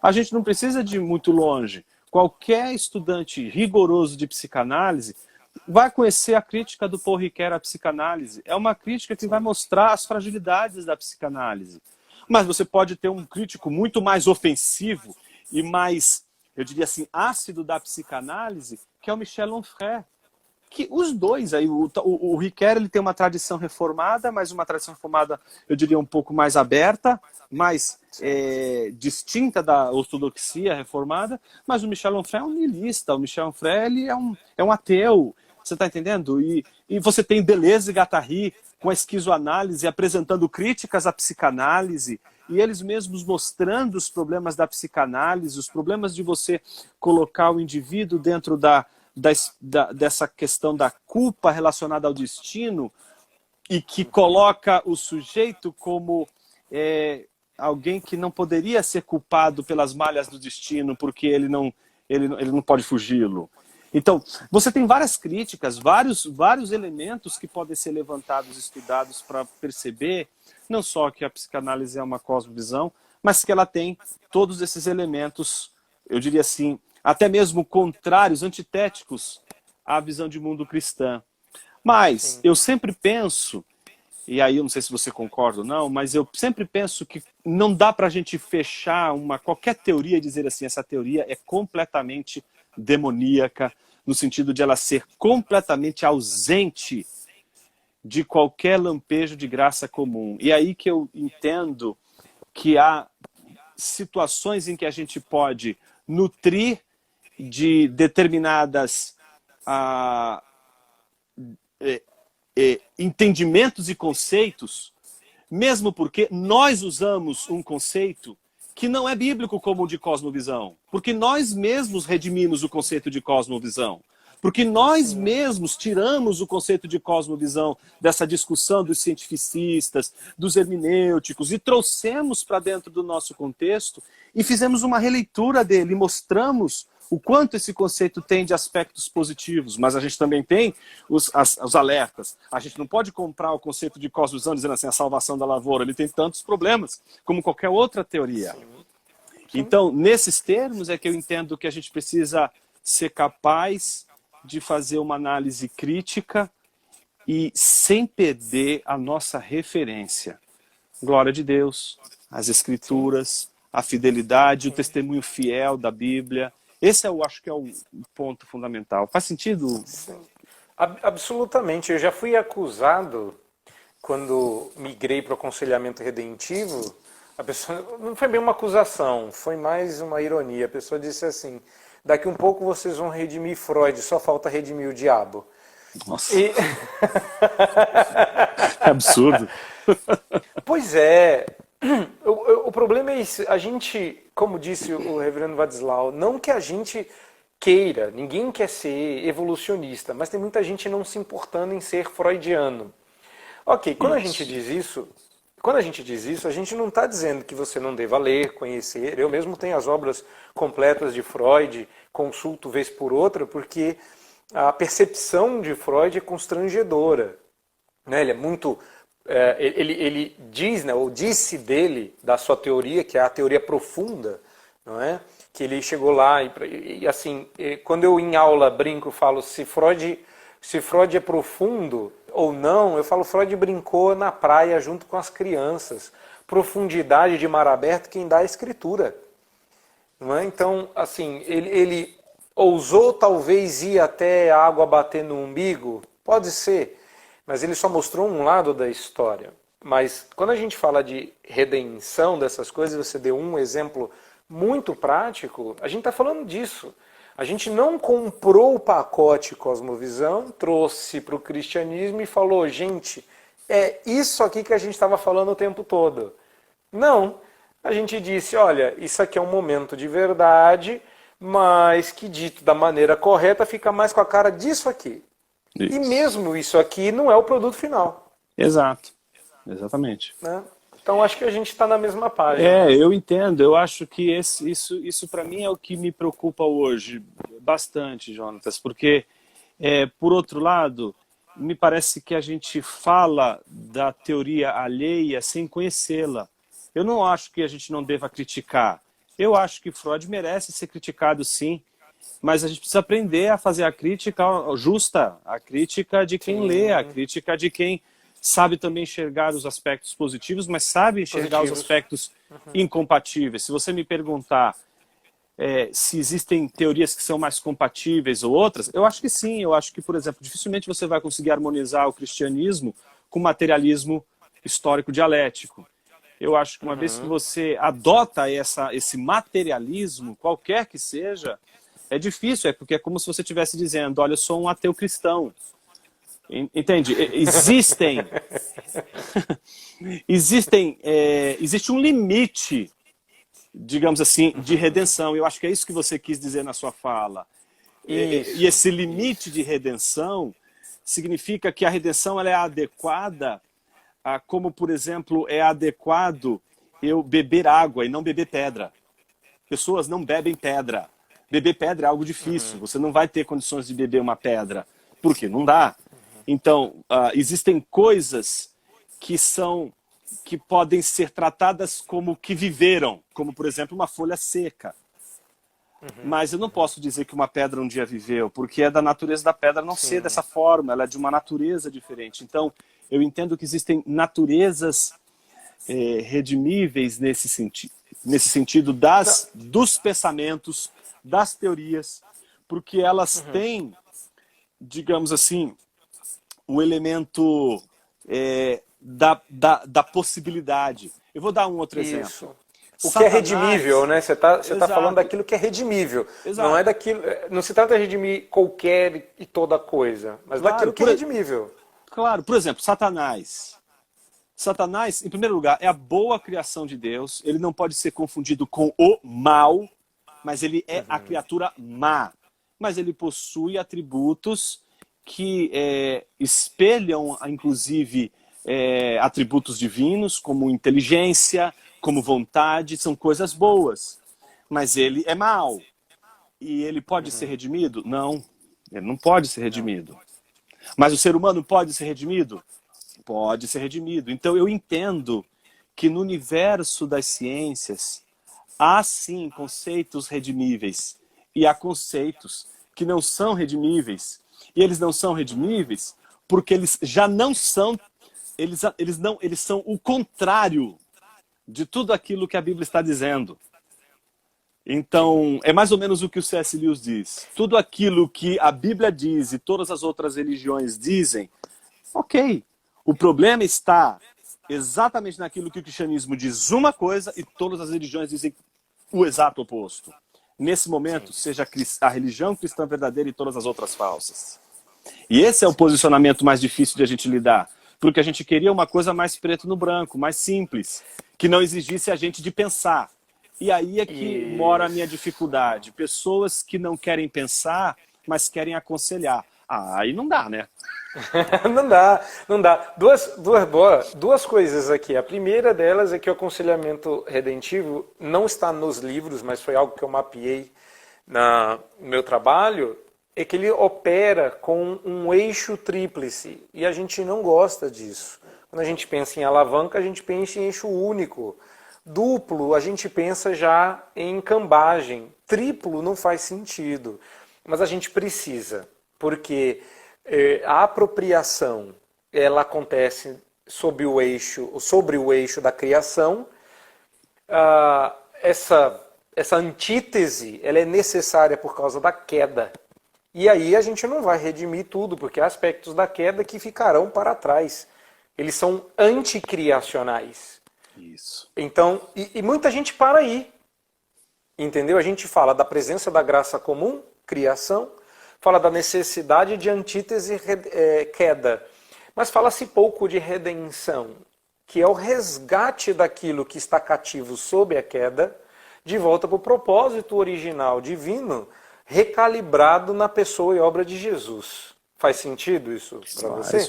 A gente não precisa de ir muito longe. Qualquer estudante rigoroso de psicanálise vai conhecer a crítica do Paul Ricoeur à psicanálise. É uma crítica que vai mostrar as fragilidades da psicanálise. Mas você pode ter um crítico muito mais ofensivo e mais, eu diria assim, ácido da psicanálise, que é o Michel Onfray. Que os dois, aí, o Ricoeur ele tem uma tradição reformada, mas uma tradição reformada, eu diria, um pouco mais aberta, mais distinta da ortodoxia reformada, mas o Michel Onfray é um niilista, o Michel Onfray ele é um ateu, você está entendendo? E você tem Deleuze e Guattari com a esquizoanálise apresentando críticas à psicanálise, e eles mesmos mostrando os problemas da psicanálise, os problemas de você colocar o indivíduo dentro dessa questão da culpa relacionada ao destino e que coloca o sujeito como alguém que não poderia ser culpado pelas malhas do destino porque ele não pode fugi-lo. Então, você tem várias críticas, vários elementos que podem ser levantados e estudados para perceber não só que a psicanálise é uma cosmovisão, mas que ela tem todos esses elementos, eu diria assim, até mesmo contrários, antitéticos à visão de mundo cristã. Mas eu sempre penso, e aí eu não sei se você concorda ou não, mas eu sempre penso que não dá para a gente fechar qualquer teoria e dizer assim, essa teoria é completamente demoníaca, no sentido de ela ser completamente ausente de qualquer lampejo de graça comum. E aí que eu entendo que há situações em que a gente pode nutrir de determinadas entendimentos e conceitos, mesmo porque nós usamos um conceito que não é bíblico como o de cosmovisão, porque nós mesmos redimimos o conceito de cosmovisão, porque nós mesmos tiramos o conceito de cosmovisão dessa discussão dos cientificistas, dos hermenêuticos, e trouxemos para dentro do nosso contexto e fizemos uma releitura dele, mostramos o quanto esse conceito tem de aspectos positivos, mas a gente também tem os alertas. A gente não pode comprar o conceito de cosmovisão dizendo assim, a salvação da lavoura, ele tem tantos problemas como qualquer outra teoria. Então, nesses termos é que eu entendo que a gente precisa ser capaz de fazer uma análise crítica e sem perder a nossa referência. Glória de Deus, as Escrituras, a fidelidade, o testemunho fiel da Bíblia. Esse eu acho que é o ponto fundamental. Faz sentido? Sim. Absolutamente. Eu já fui acusado, quando migrei para o aconselhamento redentivo, a pessoa, não foi bem uma acusação, foi mais uma ironia. A pessoa disse assim, daqui um pouco vocês vão redimir Freud, só falta redimir o diabo. Nossa. É absurdo. Pois é. O problema é isso. A gente, como disse o reverendo Vadislau, não que a gente queira, ninguém quer ser evolucionista, mas tem muita gente não se importando em ser freudiano. Ok, quando a gente diz isso, a gente não está dizendo que você não deva ler, conhecer. Eu mesmo tenho as obras completas de Freud, consulto vez por outra, porque a percepção de Freud é constrangedora. Né? Ele é muito... ele diz, né, ou disse dele, da sua teoria, que é a teoria profunda, não é? Que ele chegou lá e assim, quando eu em aula brinco, falo se Freud é profundo ou não, eu falo Freud brincou na praia junto com as crianças. Profundidade de mar aberto quem dá é a escritura. Não é? Então, assim, ele ousou talvez ir até a água bater no umbigo? Pode ser, mas ele só mostrou um lado da história. Mas quando a gente fala de redenção dessas coisas, você deu um exemplo muito prático, a gente está falando disso. A gente não comprou o pacote Cosmovisão, trouxe para o cristianismo e falou, gente, é isso aqui que a gente estava falando o tempo todo. Não, a gente disse, olha, isso aqui é um momento de verdade, mas que dito da maneira correta fica mais com a cara disso aqui. Isso. E mesmo isso aqui não é o produto final. Exato, exatamente. Né? Então acho que a gente está na mesma página. Eu entendo. Eu acho que isso para mim é o que me preocupa hoje bastante, Jonatas, porque, por outro lado, me parece que a gente fala da teoria alheia sem conhecê-la. Eu não acho que a gente não deva criticar. Eu acho que Freud merece ser criticado, sim, mas a gente precisa aprender a fazer a crítica justa, a crítica de quem lê, a crítica de quem sabe também enxergar os aspectos positivos, mas sabe enxergar os aspectos incompatíveis. Se você me perguntar se existem teorias que são mais compatíveis ou outras, eu acho que sim. Eu acho que, por exemplo, dificilmente você vai conseguir harmonizar o cristianismo com o materialismo histórico dialético. Eu acho que uma vez que você adota esse materialismo, qualquer que seja, é difícil, porque é como se você estivesse dizendo, olha, eu sou um ateu cristão. Entende? Existe um limite, digamos assim, de redenção. Eu acho que é isso que você quis dizer na sua fala. E esse limite de redenção significa que a redenção ela é adequada a, como, por exemplo, é adequado eu beber água e não beber pedra. Pessoas não bebem pedra. Beber pedra é algo difícil. Você não vai ter condições de beber uma pedra. Por quê? Não dá. Então, existem coisas que podem ser tratadas como que viveram, como, por exemplo, uma folha seca. Mas eu não posso dizer que uma pedra um dia viveu, porque é da natureza da pedra não ser dessa forma, ela é de uma natureza diferente. Então, eu entendo que existem naturezas redimíveis nesse sentido dos pensamentos, das teorias, porque elas têm, digamos assim, o elemento da possibilidade. Eu vou dar um outro exemplo. O que é redimível, né? Você tá falando daquilo que é redimível. Exato. Não é daquilo. Não se trata de redimir qualquer e toda coisa, mas daquilo que é redimível. Claro, por exemplo, Satanás. Satanás, em primeiro lugar, é a boa criação de Deus. Ele não pode ser confundido com o mal, mas ele é a criatura má. Mas ele possui atributos que espelham, inclusive, atributos divinos, como inteligência, como vontade, são coisas boas. Mas ele é mau. E ele pode ser redimido? Não, ele não pode ser redimido. Mas o ser humano pode ser redimido? Pode ser redimido. Então eu entendo que no universo das ciências há sim conceitos redimíveis e há conceitos que não são redimíveis. E eles não são redimíveis porque eles já não são, eles são o contrário de tudo aquilo que a Bíblia está dizendo. Então, é mais ou menos o que o C.S. Lewis diz. Tudo aquilo que a Bíblia diz e todas as outras religiões dizem, ok. O problema está exatamente naquilo que o cristianismo diz uma coisa e todas as religiões dizem o exato oposto. Nesse momento, seja a religião cristã verdadeira e todas as outras falsas. E esse é o posicionamento mais difícil de a gente lidar. Porque a gente queria uma coisa mais preto no branco, mais simples, que não exigisse a gente de pensar. E aí é que mora a minha dificuldade. Pessoas que não querem pensar, mas querem aconselhar. Aí não dá, né? Não dá, não dá. Duas coisas aqui. A primeira delas é que o aconselhamento redentivo não está nos livros, mas foi algo que eu mapeei no meu trabalho, é que ele opera com um eixo tríplice. E a gente não gosta disso. Quando a gente pensa em alavanca, a gente pensa em eixo único. Duplo, a gente pensa já em cambagem. Triplo não faz sentido. Mas a gente precisa, porque a apropriação ela acontece sobre o eixo da criação. Essa antítese ela é necessária por causa da queda. E aí a gente não vai redimir tudo, porque há aspectos da queda que ficarão para trás. Eles são anticriacionais. Isso. Então, e muita gente para aí. Entendeu? A gente fala da presença da graça comum, criação, fala da necessidade de antítese, queda. Mas fala-se pouco de redenção, que é o resgate daquilo que está cativo sob a queda, de volta para o propósito original divino, recalibrado na pessoa e obra de Jesus. Faz sentido isso para você?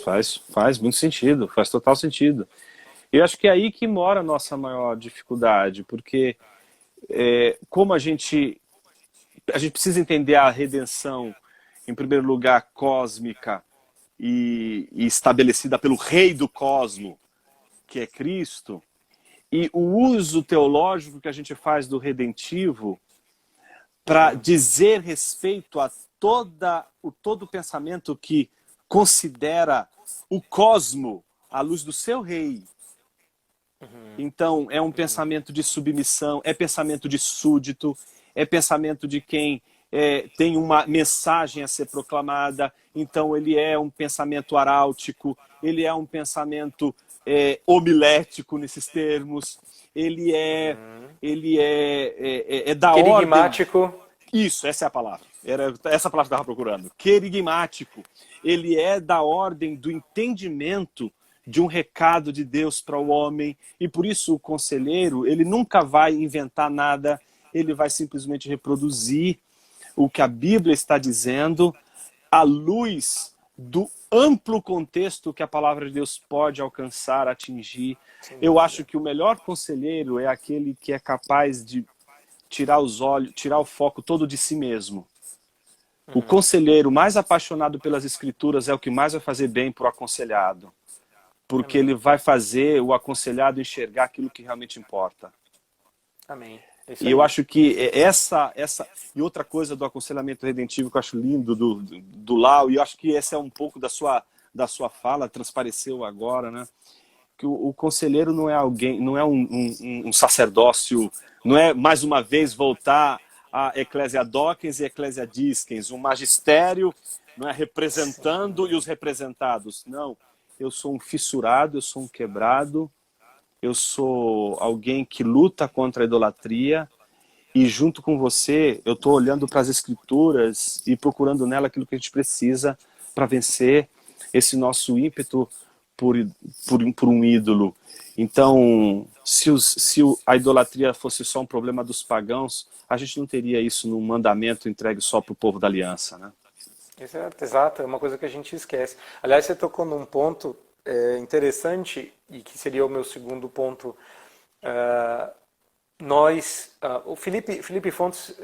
Faz muito sentido, faz total sentido. Eu acho que é aí que mora a nossa maior dificuldade, porque como a gente precisa entender a redenção, em primeiro lugar, cósmica e estabelecida pelo Rei do Cosmo, que é Cristo, e o uso teológico que a gente faz do redentivo para dizer respeito a todo pensamento que considera o cosmo à luz do seu rei. Então, é um pensamento de submissão, é pensamento de súdito, é pensamento de quem tem uma mensagem a ser proclamada. Então, ele é um pensamento aráutico, ele é um pensamento homilético nesses termos, ele é da ordem... Querigmático. Isso, essa é a palavra. Era essa palavra que eu estava procurando. Querigmático. Ele é da ordem do entendimento de um recado de Deus para o homem. E por isso o conselheiro, ele nunca vai inventar nada, ele vai simplesmente reproduzir o que a Bíblia está dizendo à luz do amplo contexto que a palavra de Deus pode alcançar, atingir. Eu acho que o melhor conselheiro é aquele que é capaz de tirar o foco todo de si mesmo. O conselheiro mais apaixonado pelas escrituras é o que mais vai fazer bem para o aconselhado. Porque ele vai fazer o aconselhado enxergar aquilo que realmente importa. Amém. E eu acho que e outra coisa do aconselhamento redentivo que eu acho lindo do Lau, e eu acho que esse é um pouco da sua fala, transpareceu agora, né? Que o conselheiro não é alguém, não é um sacerdócio, não é mais uma vez voltar a Ecclesia Docens e Ecclesia Discens, um magistério, não é representando e os representados. Não, eu sou um fissurado, eu sou um quebrado, eu sou alguém que luta contra a idolatria e junto com você eu estou olhando para as escrituras e procurando nela aquilo que a gente precisa para vencer esse nosso ímpeto por um ídolo. Então, se a idolatria fosse só um problema dos pagãos, a gente não teria isso num mandamento entregue só para o povo da aliança, né? Exato, é uma coisa que a gente esquece. Aliás, você tocou num ponto interessante, e que seria o meu segundo ponto. O Felipe Fontes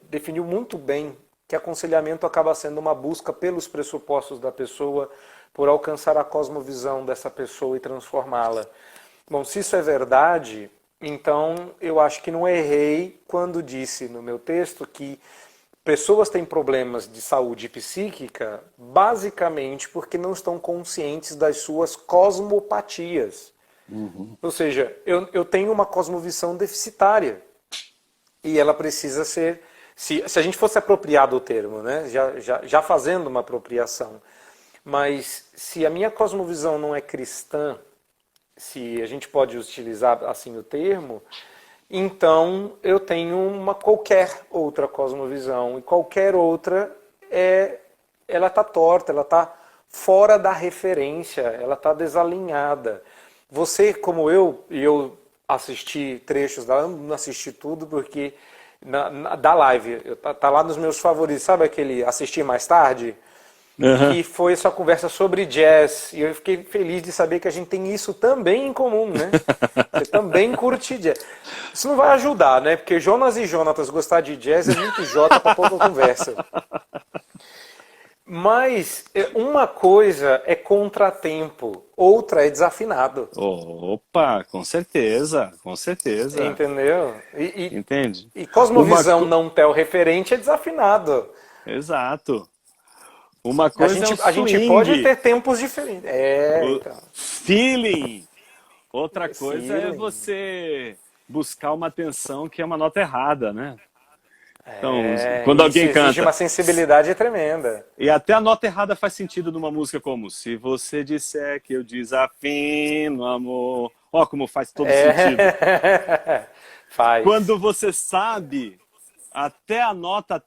definiu muito bem que aconselhamento acaba sendo uma busca pelos pressupostos da pessoa, por alcançar a cosmovisão dessa pessoa e transformá-la. Bom, se isso é verdade, então eu acho que não errei quando disse no meu texto que pessoas têm problemas de saúde psíquica basicamente porque não estão conscientes das suas cosmopatias. Ou seja, eu tenho uma cosmovisão deficitária e ela precisa ser... Se a gente fosse apropriar do termo, né? já fazendo uma apropriação, mas se a minha cosmovisão não é cristã, se a gente pode utilizar assim o termo, então eu tenho uma qualquer outra cosmovisão, e qualquer outra ela está torta, ela está fora da referência, ela está desalinhada. Você, como eu assisti trechos da, não assisti tudo porque da live, tá lá nos meus favoritos, sabe aquele assistir mais tarde? Que foi essa conversa sobre jazz, e eu fiquei feliz de saber que a gente tem isso também em comum, né? Você também curte jazz. Isso não vai ajudar, né? Porque Jonas e Jonatas gostar de jazz é muito jota para pouca conversa. Mas uma coisa é contratempo, outra é desafinado. Opa, com certeza, com certeza. Entendeu? Entende? E cosmovisão não telreferente é desafinado. Exato. Uma coisa a gente pode ter tempos diferentes. Então. Feeling. Outra coisa Feeling. é você buscar uma atenção que é uma nota errada, né? Então, quando alguém canta... exige uma sensibilidade tremenda. E até a nota errada faz sentido numa música como se você disser que eu desafino, amor. Ó, como faz todo sentido. Faz. Quando você sabe, até a nota,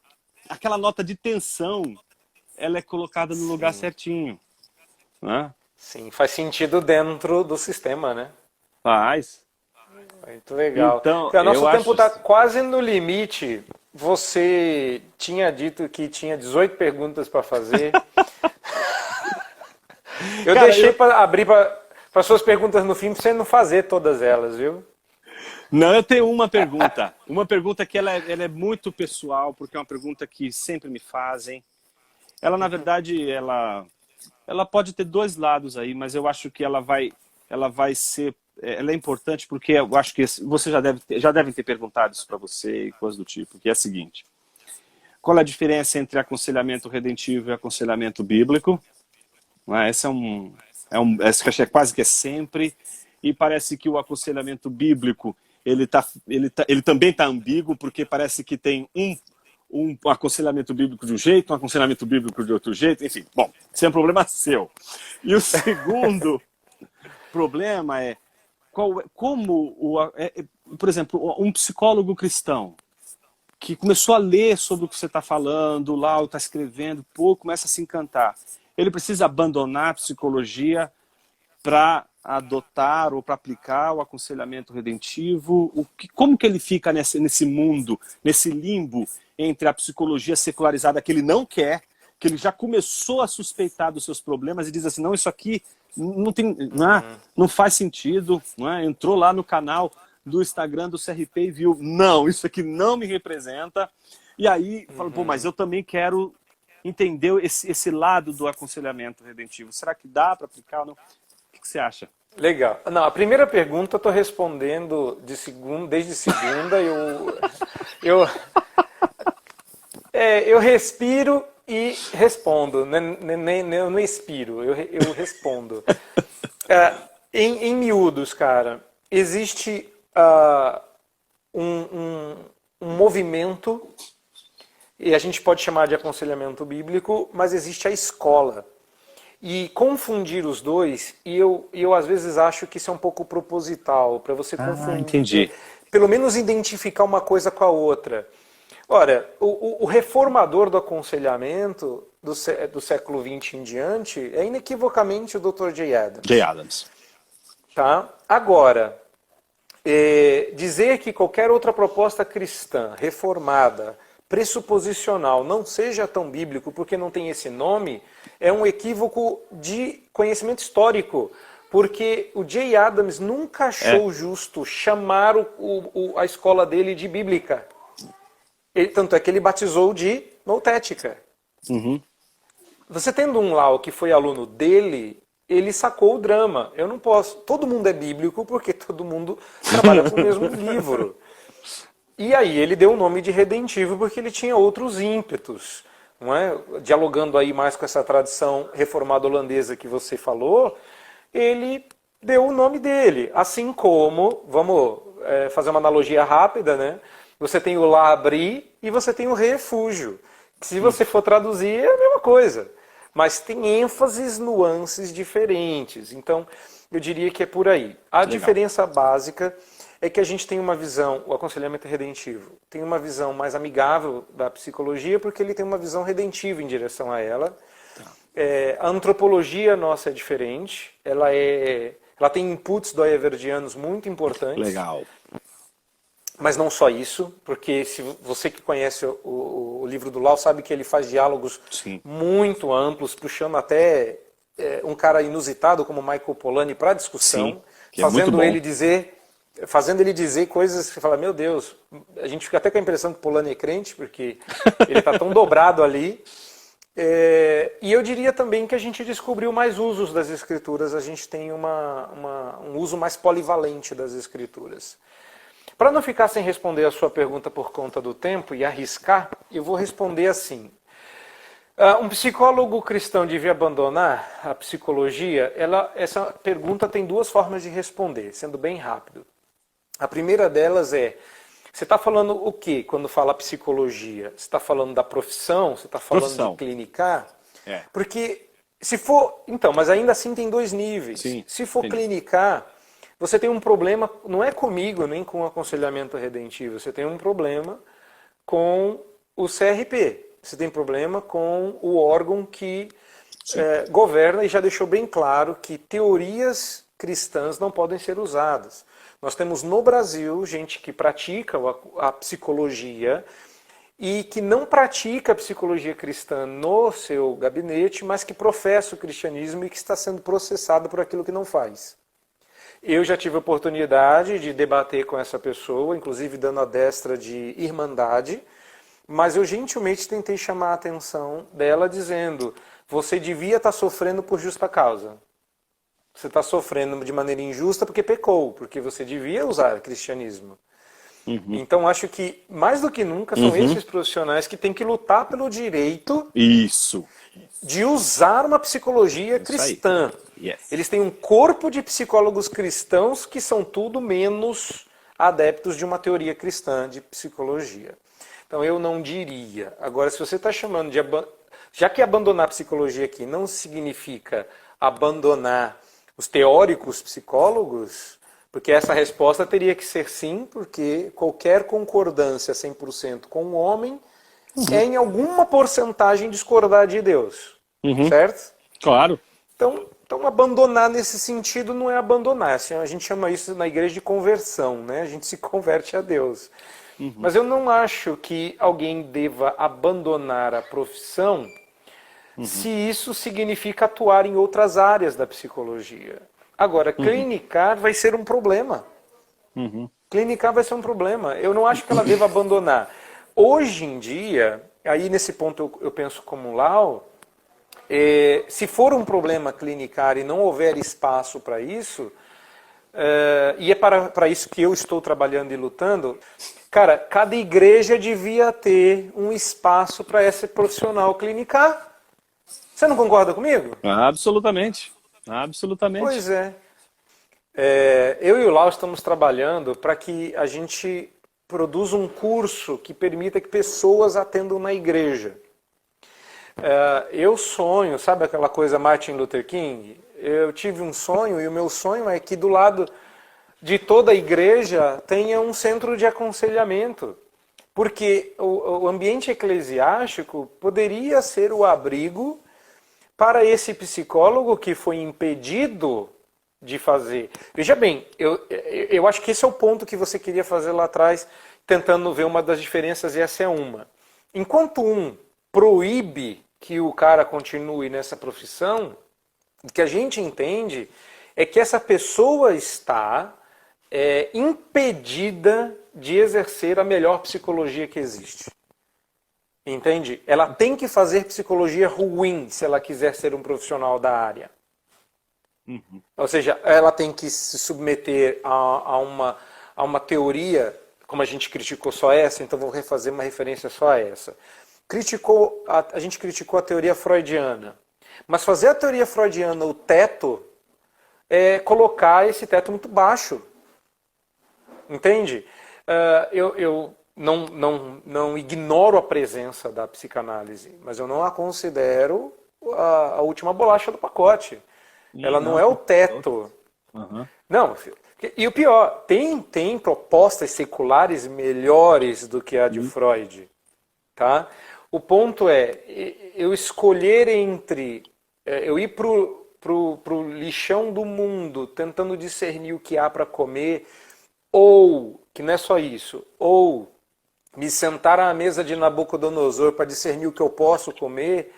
aquela nota de tensão, ela é colocada no lugar certinho. Né? Sim, faz sentido dentro do sistema, né? Faz. Muito legal. Então, nosso tempo está quase no limite. Você tinha dito que tinha 18 perguntas para fazer. Deixei para abrir para suas perguntas no fim, para você não fazer todas elas, viu? Não, eu tenho uma pergunta. Uma pergunta que ela é muito pessoal, porque é uma pergunta que sempre me fazem. Ela, na verdade, ela pode ter dois lados aí, mas eu acho que ela vai ser... Ela é importante porque eu acho que você já devem ter perguntado isso para você e coisas do tipo, que é a seguinte. Qual é a diferença entre aconselhamento redentivo e aconselhamento bíblico? Esse é quase que é sempre. E parece que o aconselhamento bíblico ele também está ambíguo, porque parece que tem um aconselhamento bíblico de um jeito, um aconselhamento bíblico de outro jeito, enfim. Bom, isso é um problema seu. E o segundo problema é por exemplo, um psicólogo cristão que começou a ler sobre o que você está falando, lá, está escrevendo, começa a se encantar. Ele precisa abandonar a psicologia para adotar ou para aplicar o aconselhamento redentivo? Como que ele fica nesse mundo, nesse limbo entre a psicologia secularizada que ele não quer, que ele já começou a suspeitar dos seus problemas e diz assim, não, isso aqui não faz sentido, entrou lá no canal do Instagram do CRP e viu, não, isso aqui não me representa, e aí fala, mas eu também quero entender esse lado do aconselhamento redentivo, será que dá para aplicar ou não? O que você acha? Legal. Não, a primeira pergunta eu estou respondendo desde segunda, eu respiro e respondo, eu não expiro, eu respondo. Em miúdos, cara, existe um movimento, e a gente pode chamar de aconselhamento bíblico, mas existe a escola. E confundir os dois, e eu às vezes acho que isso é um pouco proposital, para você confundir. Entendi. Pelo menos identificar uma coisa com a outra. Ora, o reformador do aconselhamento do século XX em diante é inequivocamente o Dr. J. Adams. J. Adams. Tá? Agora, dizer que qualquer outra proposta cristã, reformada, pressuposicional, não seja tão bíblico porque não tem esse nome, é um equívoco de conhecimento histórico. Porque o J. Adams nunca achou justo chamar a escola dele de bíblica. Tanto é que ele batizou de noutética. Você tendo um lá que foi aluno dele, ele sacou o drama. Eu não posso. Todo mundo é bíblico porque todo mundo trabalha com o mesmo livro. E aí ele deu o nome de redentivo porque ele tinha outros ímpetos, não é? Dialogando aí mais com essa tradição reformada holandesa que você falou, ele deu o nome dele. Assim como, vamos fazer uma analogia rápida, né? Você tem o L'Abri e você tem o refúgio. Se você for traduzir, é a mesma coisa. Mas tem ênfases, nuances diferentes. Então, eu diria que é por aí. A diferença básica é que a gente tem uma visão, o aconselhamento redentivo, tem uma visão mais amigável da psicologia, porque ele tem uma visão redentiva em direção a ela. A antropologia nossa é diferente, ela tem inputs doyeverdianos muito importantes. Legal. Mas não só isso, porque se você que conhece o livro do Lau sabe que ele faz diálogos muito amplos, puxando até um cara inusitado como Michael Polanyi para discussão, fazendo ele dizer coisas que você fala, meu Deus, a gente fica até com a impressão que Polanyi é crente, porque ele está tão dobrado ali. E eu diria também que a gente descobriu mais usos das escrituras, a gente tem um uso mais polivalente das escrituras. Para não ficar sem responder a sua pergunta por conta do tempo e arriscar, eu vou responder assim. Um psicólogo cristão devia abandonar a psicologia? Essa pergunta tem duas formas de responder, sendo bem rápido. A primeira delas é, você está falando o quê quando fala psicologia? Você está falando da profissão? Você está falando de clinicar? Porque se for... Então, mas ainda assim tem dois níveis. Se for clinicar, você tem um problema, não é comigo nem com o aconselhamento redentivo, você tem um problema com o CRP. Você tem problema com o órgão que governa e já deixou bem claro que teorias cristãs não podem ser usadas. Nós temos no Brasil gente que pratica a psicologia e que não pratica a psicologia cristã no seu gabinete, mas que professa o cristianismo e que está sendo processado por aquilo que não faz. Eu já tive a oportunidade de debater com essa pessoa, inclusive dando a destra de irmandade, mas eu gentilmente tentei chamar a atenção dela dizendo, você devia estar sofrendo por justa causa. Você está sofrendo de maneira injusta porque pecou, porque você devia usar o cristianismo. Então acho que, mais do que nunca, são esses profissionais que têm que lutar pelo direito de usar uma psicologia cristã. Eles têm um corpo de psicólogos cristãos que são tudo menos adeptos de uma teoria cristã de psicologia. Então eu não diria. Agora, se você está chamando de... Já que abandonar a psicologia aqui não significa abandonar os teóricos psicólogos, porque essa resposta teria que ser sim, porque qualquer concordância 100% com o homem é em alguma porcentagem discordar de Deus. Certo? Claro. Então, abandonar nesse sentido não é abandonar. Assim, a gente chama isso na igreja de conversão, né? A gente se converte a Deus. Mas eu não acho que alguém deva abandonar a profissão se isso significa atuar em outras áreas da psicologia. Agora, clinicar vai ser um problema. Clinicar vai ser um problema. Eu não acho que ela deva abandonar. Hoje em dia, aí nesse ponto eu penso como Lau, se for um problema clinicar e não houver espaço para isso, e é para isso que eu estou trabalhando e lutando, cara, cada igreja devia ter um espaço para esse profissional clinicar. Você não concorda comigo? Absolutamente. Absolutamente. Pois é. Eu e o Lau estamos trabalhando para que a gente produza um curso que permita que pessoas atendam na igreja. Eu sonho, sabe aquela coisa Martin Luther King? Eu tive um sonho e o meu sonho é que do lado de toda a igreja tenha um centro de aconselhamento. Porque o ambiente eclesiástico poderia ser o abrigo para esse psicólogo que foi impedido de fazer. Veja bem, eu acho que esse é o ponto que você queria fazer lá atrás, tentando ver uma das diferenças, e essa é uma. Enquanto um proíbe que o cara continue nessa profissão, o que a gente entende é que essa pessoa está impedida de exercer a melhor psicologia que existe. Entende? Ela tem que fazer psicologia ruim se ela quiser ser um profissional da área. Ou seja, ela tem que se submeter a uma teoria como a gente criticou só essa, então vou refazer uma referência só a essa. A gente criticou a teoria freudiana. Mas fazer a teoria freudiana o teto é colocar esse teto muito baixo. Entende? Eu não ignoro a presença da psicanálise, mas eu não a considero a última bolacha do pacote. Ela não é o teto. Uhum. Não, e o pior, tem propostas seculares melhores do que a de Freud. Tá? O ponto é, eu escolher entre, eu ir pro lixão do mundo, tentando discernir o que há para comer, ou, que não é só isso, ou me sentar à mesa de Nabucodonosor para discernir o que eu posso comer,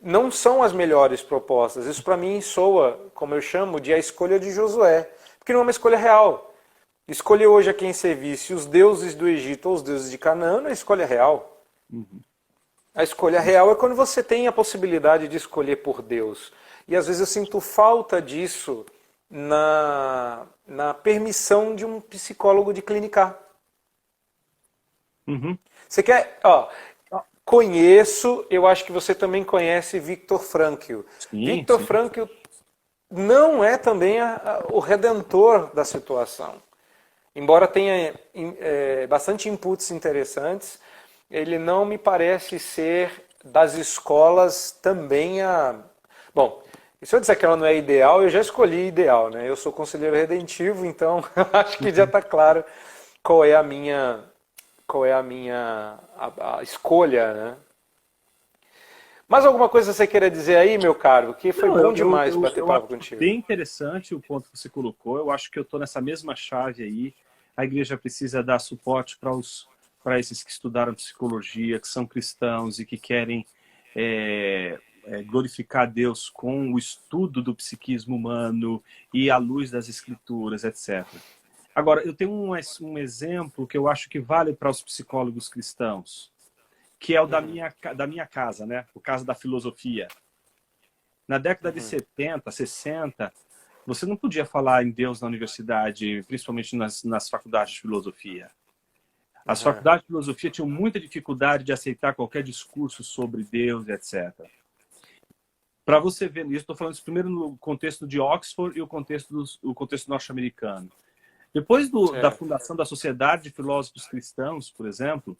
não são as melhores propostas. Isso para mim soa, como eu chamo, de a escolha de Josué, porque não é uma escolha real. Escolher hoje a quem servisse os deuses do Egito ou os deuses de Canaã não é escolha real. Uhum. A escolha real é quando você tem a possibilidade de escolher por Deus. E às vezes eu sinto falta disso na permissão de um psicólogo de clinicar. Uhum. Você quer... Conheço, eu acho que você também conhece Viktor Frankl. Sim, Viktor sim. Frankl não é também o redentor da situação. Embora tenha bastante inputs interessantes, ele não me parece ser das escolas também a... Bom, e se eu disser que ela não é ideal, eu já escolhi ideal, né? Eu sou conselheiro redentivo, então acho que já está claro qual é a minha a escolha, né? Mais alguma coisa você queira dizer aí, meu caro? Que foi bom demais bater papo contigo. Bem interessante o ponto que você colocou. Eu acho que eu estou nessa mesma chave aí. A igreja precisa dar suporte para esses que estudaram psicologia, que são cristãos e que querem glorificar Deus com o estudo do psiquismo humano e à luz das escrituras, etc. Agora, eu tenho um exemplo que eu acho que vale para os psicólogos cristãos, que é o da minha casa, né? O caso da filosofia. Na década de 70, 60, você não podia falar em Deus na universidade, principalmente nas faculdades de filosofia. As faculdades de filosofia tinham muita dificuldade de aceitar qualquer discurso sobre Deus, etc. Para você ver, isso estou falando isso primeiro no contexto de Oxford e o contexto norte-americano. Depois da fundação da Sociedade de Filósofos Cristãos, por exemplo,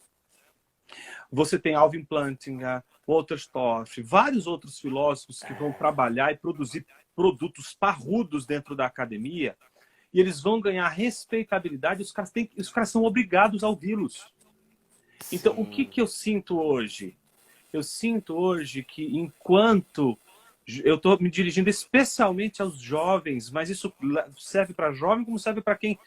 você tem Alvin Plantinga, Walter Storff, vários outros filósofos que vão trabalhar e produzir produtos parrudos dentro da academia, e eles vão ganhar respeitabilidade, e os caras são obrigados a ouvi-los. Então, o que eu sinto hoje? Eu sinto hoje que enquanto... Eu estou me dirigindo especialmente aos jovens, mas isso serve para jovem como serve para quem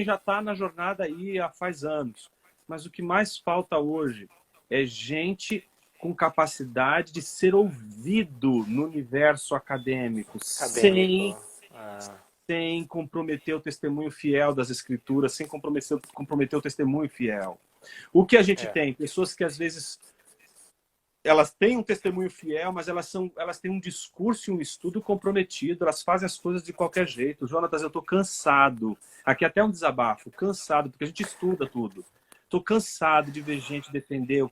já está na jornada aí há faz anos. Mas o que mais falta hoje é gente com capacidade de ser ouvido no universo acadêmico. Sem comprometer o testemunho fiel das escrituras, sem comprometer o testemunho fiel. O que a gente tem? Pessoas que às vezes... Elas têm um testemunho fiel, mas elas têm um discurso e um estudo comprometido, elas fazem as coisas de qualquer jeito. Jonatas, eu estou cansado. Aqui até um desabafo, cansado, porque a gente estuda tudo. Estou cansado de ver gente defender o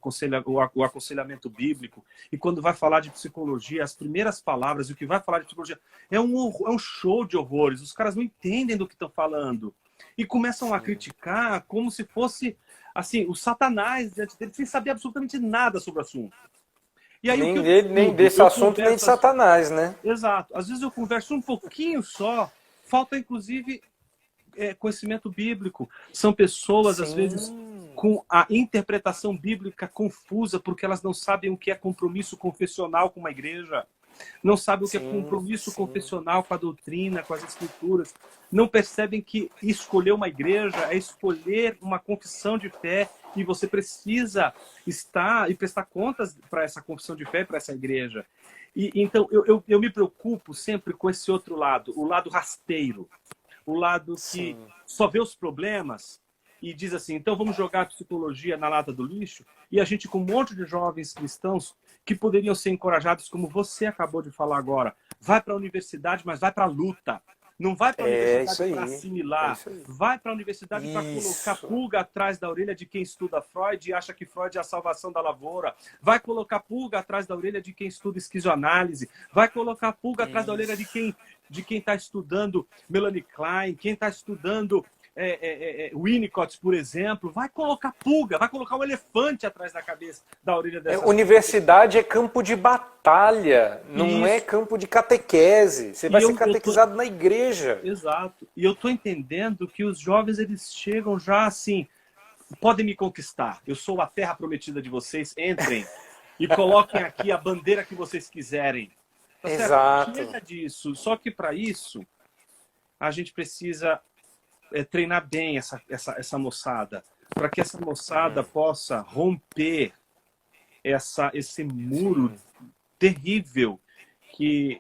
aconselhamento bíblico, e quando vai falar de psicologia, as primeiras palavras, e o que vai falar de psicologia, é um show de horrores. Os caras não entendem do que estão falando. E começam a criticar como se fosse assim, o Satanás diante dele, sem saber absolutamente nada sobre o assunto. E aí, nem desse assunto, nem de Satanás, né? Exato. Às vezes eu converso um pouquinho só, falta inclusive conhecimento bíblico. São pessoas, às vezes, com a interpretação bíblica confusa, porque elas não sabem o que é compromisso confessional com uma igreja, não sabem o que é compromisso confessional com a doutrina, com as escrituras, não percebem que escolher uma igreja é escolher uma confissão de fé, e você precisa estar e prestar contas para essa confissão de fé, para essa igreja. E então eu me preocupo sempre com esse outro lado, o lado rasteiro, o lado que só vê os problemas e diz assim, então vamos jogar a psicologia na lata do lixo, e a gente com um monte de jovens cristãos que poderiam ser encorajados, como você acabou de falar agora, vai para a universidade, mas vai para a luta. Não vai para a É isso universidade aí. para É assimilar, isso aí. vai para a universidade para colocar Isso. pulga atrás da orelha de quem estuda Freud e acha que Freud é a salvação da lavoura, vai colocar pulga atrás da orelha de quem estuda esquizoanálise, vai colocar pulga atrás da orelha Isso. de quem está estudando Melanie Klein, quem está estudando Winnicott, por exemplo, vai colocar pulga, vai colocar um elefante atrás da cabeça, da orelha dessas Universidade é campo de batalha, não é Isso. campo de catequese. Você vai E ser eu tô... catequizado na igreja. Exato. E eu estou entendendo que os jovens eles chegam já assim, podem me conquistar. Eu sou a terra prometida de vocês. Entrem e coloquem aqui a bandeira que vocês quiserem. Tá certo? Exato. Chega disso. Só que para isso a gente precisa treinar bem essa moçada, para que essa moçada possa romper esse muro terrível que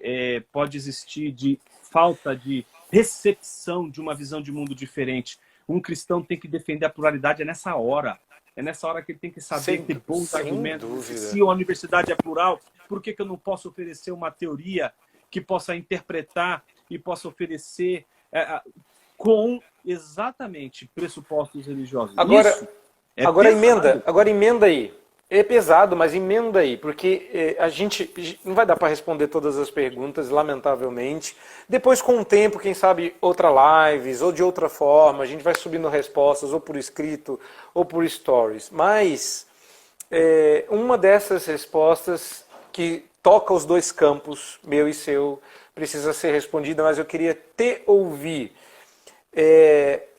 pode existir de falta de recepção de uma visão de mundo diferente. Um cristão tem que defender a pluralidade nessa hora. É nessa hora que ele tem que saber ter bons argumentos. Dúvida. Se a universidade é plural, por que eu não posso oferecer uma teoria que possa interpretar e possa oferecer com exatamente pressupostos religiosos? Agora emenda aí. É pesado, mas emenda aí, porque a gente não vai dar para responder todas as perguntas, lamentavelmente. Depois, com o tempo, quem sabe outra lives ou de outra forma, a gente vai subindo respostas ou por escrito ou por stories. Mas uma dessas respostas que toca os dois campos, meu e seu, precisa ser respondida, mas eu queria te ouvir.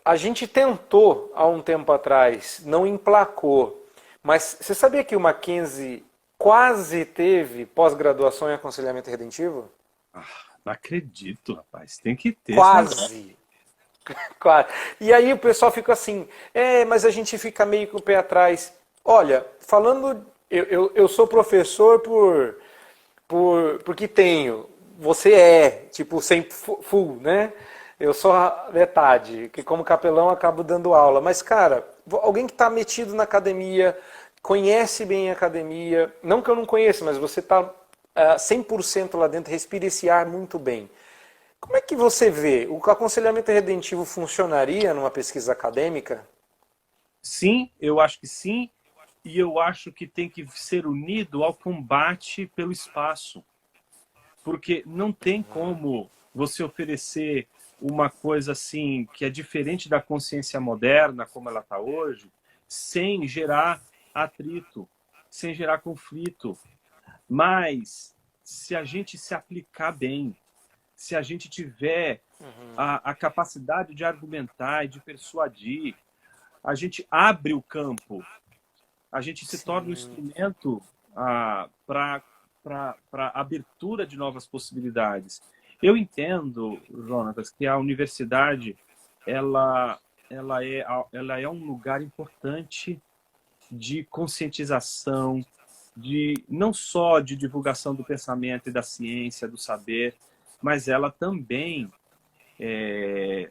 A gente tentou, há um tempo atrás, não emplacou, mas você sabia que o Mackenzie quase teve pós-graduação em aconselhamento redentivo? Não acredito, rapaz. Tem que ter. Quase. Quase. E aí o pessoal fica assim, mas a gente fica meio com o pé atrás. Olha, falando, eu sou professor porque tenho. Você tipo, sem full, né? Eu sou a metade, que como capelão acabo dando aula. Mas, cara, alguém que está metido na academia, conhece bem a academia, não que eu não conheça, mas você está 100% lá dentro, respira esse ar muito bem. Como é que você vê? O aconselhamento redentivo funcionaria numa pesquisa acadêmica? Sim, eu acho que sim. E eu acho que tem que ser unido ao combate pelo espaço. Porque não tem como você oferecer uma coisa assim que é diferente da consciência moderna, como ela está hoje, sem gerar atrito, sem gerar conflito. Mas se a gente se aplicar bem, se a gente tiver a capacidade de argumentar e de persuadir, a gente abre o campo, a gente se torna um instrumento para abertura de novas possibilidades. Eu entendo, Jonatas, que a universidade ela é um lugar importante de conscientização, não só de divulgação do pensamento e da ciência, do saber, mas ela também é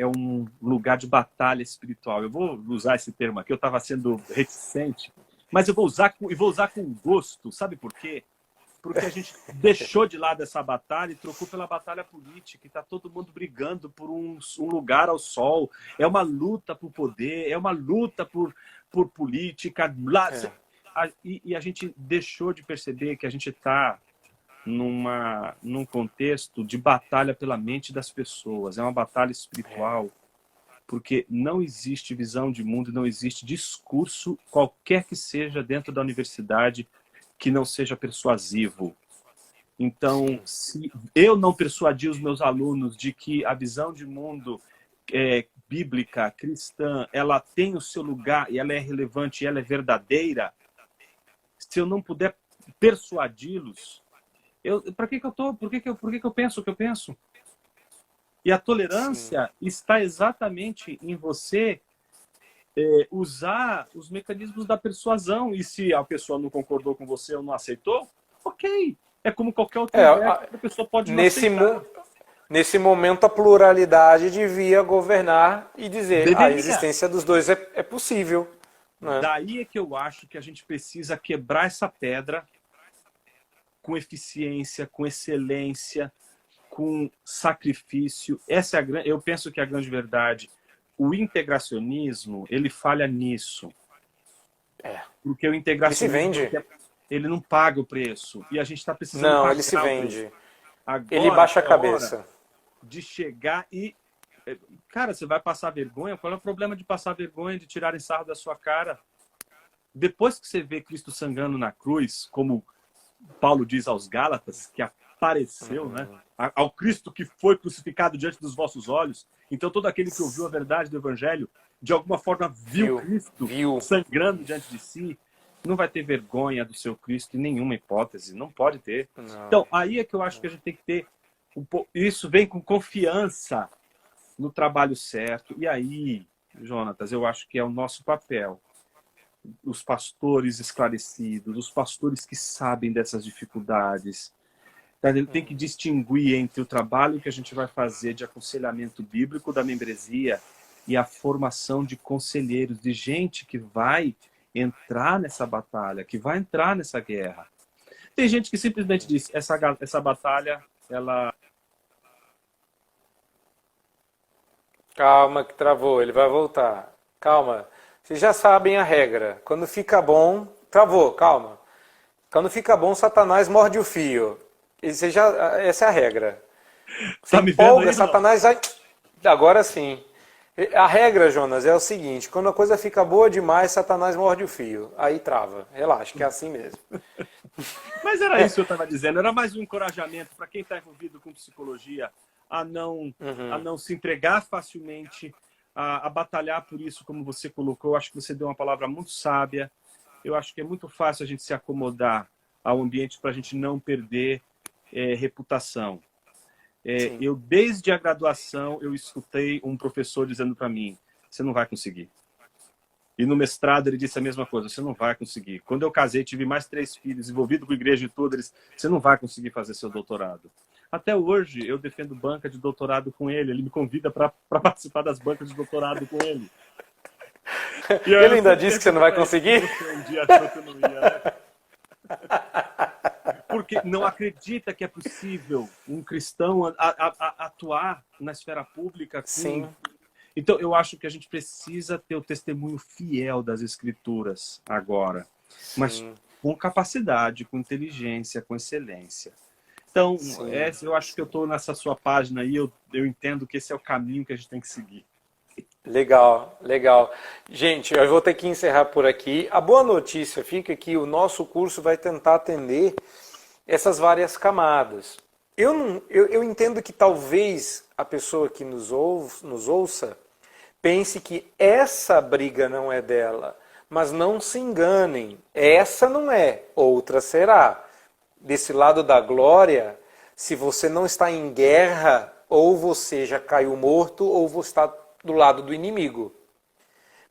um lugar de batalha espiritual. Eu vou usar esse termo aqui, eu estava sendo reticente, mas eu vou usar com gosto. Sabe por quê? Porque a gente deixou de lado essa batalha e trocou pela batalha política. E está todo mundo brigando por um lugar ao sol. É uma luta por poder, é uma luta por política. E a gente deixou de perceber que a gente está num contexto de batalha pela mente das pessoas. É uma batalha espiritual. Porque não existe visão de mundo, não existe discurso, qualquer que seja dentro da universidade, que não seja persuasivo. Então, se eu não persuadir os meus alunos de que a visão de mundo bíblica, cristã, ela tem o seu lugar e ela é relevante e ela é verdadeira, se eu não puder persuadi-los, por que eu penso o que eu penso? E a tolerância está exatamente em você usar os mecanismos da persuasão. E se a pessoa não concordou com você ou não aceitou, ok. É como qualquer outra ideia que a pessoa pode não aceitar. Nesse momento, a pluralidade devia governar e dizer a existência dos dois é possível. Né? Daí é que eu acho que a gente precisa quebrar essa pedra com eficiência, com excelência, com sacrifício. Essa é eu penso que a grande verdade, o integracionismo, ele falha nisso. Porque o integracionismo, ele se vende. ele não paga o preço. E a gente está precisando Não, pagar ele se o vende. preço. Agora Ele baixa a é a hora cabeça. de chegar e... Cara, você vai passar vergonha? Qual é o problema de passar vergonha, de tirarem sarro da sua cara? Depois que você vê Cristo sangrando na cruz, como Paulo diz aos Gálatas, que apareceu, né? Ao Cristo que foi crucificado diante dos vossos olhos. Então, todo aquele que ouviu a verdade do Evangelho, de alguma forma viu Cristo sangrando diante de si, não vai ter vergonha do seu Cristo em nenhuma hipótese. Não pode ter. Não. Então, aí é que eu acho que a gente tem que ter... Isso vem com confiança no trabalho certo. E aí, Jonatas, eu acho que é o nosso papel. Os pastores esclarecidos, os pastores que sabem dessas dificuldades. Ele tem que distinguir entre o trabalho que a gente vai fazer de aconselhamento bíblico da membresia e a formação de conselheiros, de gente que vai entrar nessa batalha, que vai entrar nessa guerra. Tem gente que simplesmente diz, essa batalha, ela... Calma que travou, ele vai voltar. Calma. Vocês já sabem a regra. Quando fica bom... Travou, calma. Quando fica bom, Satanás morde o fio. Essa é a regra. Você Tá me empolga, vendo aí, Satanás vai... Agora sim. A regra, Jonas, é o seguinte. Quando a coisa fica boa demais, Satanás morde o fio. Aí trava. Relaxa, que é assim mesmo. Mas era isso que eu estava dizendo. Era mais um encorajamento para quem está envolvido com psicologia a não se entregar facilmente, a batalhar por isso, como você colocou. Eu acho que você deu uma palavra muito sábia. Eu acho que é muito fácil a gente se acomodar ao ambiente para a gente não perder reputação. Eu, desde a graduação, eu escutei um professor dizendo para mim, você não vai conseguir. E no mestrado ele disse a mesma coisa, você não vai conseguir. Quando eu casei, tive mais 3 filhos, envolvido com a igreja e tudo, ele disse, você não vai conseguir fazer seu doutorado. Até hoje, eu defendo banca de doutorado com ele me convida para participar das bancas de doutorado com ele. E ele ainda disse que você não vai conseguir? Um dia achou que eu não ia, né? Porque não acredita que é possível um cristão atuar na esfera pública. Sim. Então, eu acho que a gente precisa ter o testemunho fiel das Escrituras agora. Sim. Mas com capacidade, com inteligência, com excelência. Então, eu acho que eu estou nessa sua página aí, eu entendo que esse é o caminho que a gente tem que seguir. Legal, legal. Gente, eu vou ter que encerrar por aqui. A boa notícia fica que o nosso curso vai tentar atender essas várias camadas. Eu entendo que talvez a pessoa que nos ouça pense que essa briga não é dela, mas não se enganem, essa não é, outra será. Desse lado da glória, se você não está em guerra, ou você já caiu morto, ou você está do lado do inimigo.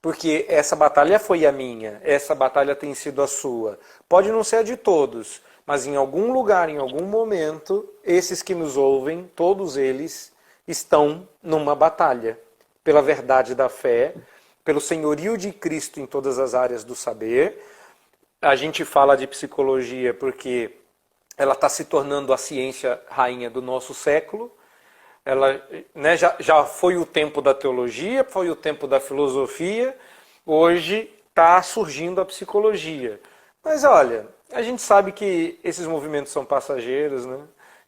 Porque essa batalha foi a minha, essa batalha tem sido a sua. Pode não ser a de todos, mas em algum lugar, em algum momento, esses que nos ouvem, todos eles, estão numa batalha. Pela verdade da fé, pelo senhorio de Cristo em todas as áreas do saber. A gente fala de psicologia porque ela está se tornando a ciência rainha do nosso século. Ela, né, já foi o tempo da teologia, foi o tempo da filosofia, hoje está surgindo a psicologia. Mas olha, a gente sabe que esses movimentos são passageiros, né?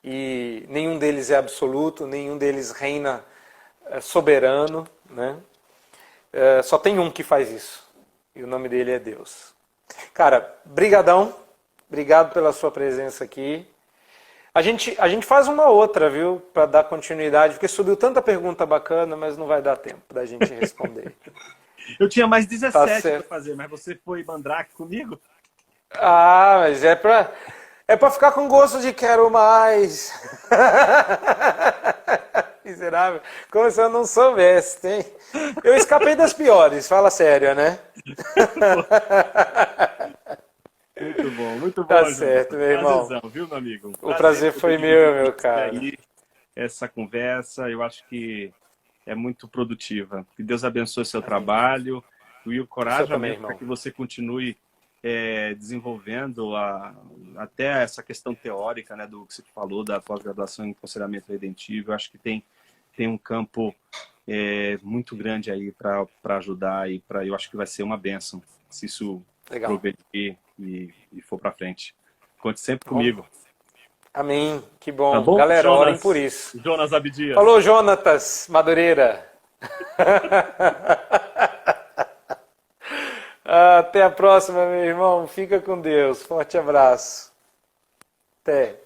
E nenhum deles é absoluto, nenhum deles reina soberano, né? Só tem um que faz isso, e o nome dele é Deus. Cara, brigadão, obrigado pela sua presença aqui. A gente faz uma outra, viu, para dar continuidade, porque subiu tanta pergunta bacana, mas não vai dar tempo da gente responder. Eu tinha mais 17 Tá para fazer, mas você foi mandrake comigo? Ah, mas é pra ficar com gosto de quero mais. Miserável. Como se eu não soubesse, hein? Eu escapei das piores, fala sério, né? Muito bom. Tá certo, meu irmão. Prazerzão, viu, meu amigo? O prazer foi meu cara. Aí, essa conversa, eu acho que é muito produtiva. Que Deus abençoe seu trabalho e o coragem para que você continue desenvolvendo até essa questão teórica, né, do que você falou, da pós-graduação em aconselhamento redentivo. Eu acho que tem um campo muito grande aí para ajudar, e eu acho que vai ser uma bênção se isso progredir e for para frente. Conte sempre comigo. Amém. Que bom. Tá bom? Galera, Jonas, orem por isso. Jonas Abdias. Falou, Jonatas Madureira. Até a próxima, meu irmão. Fica com Deus. Forte abraço. Até.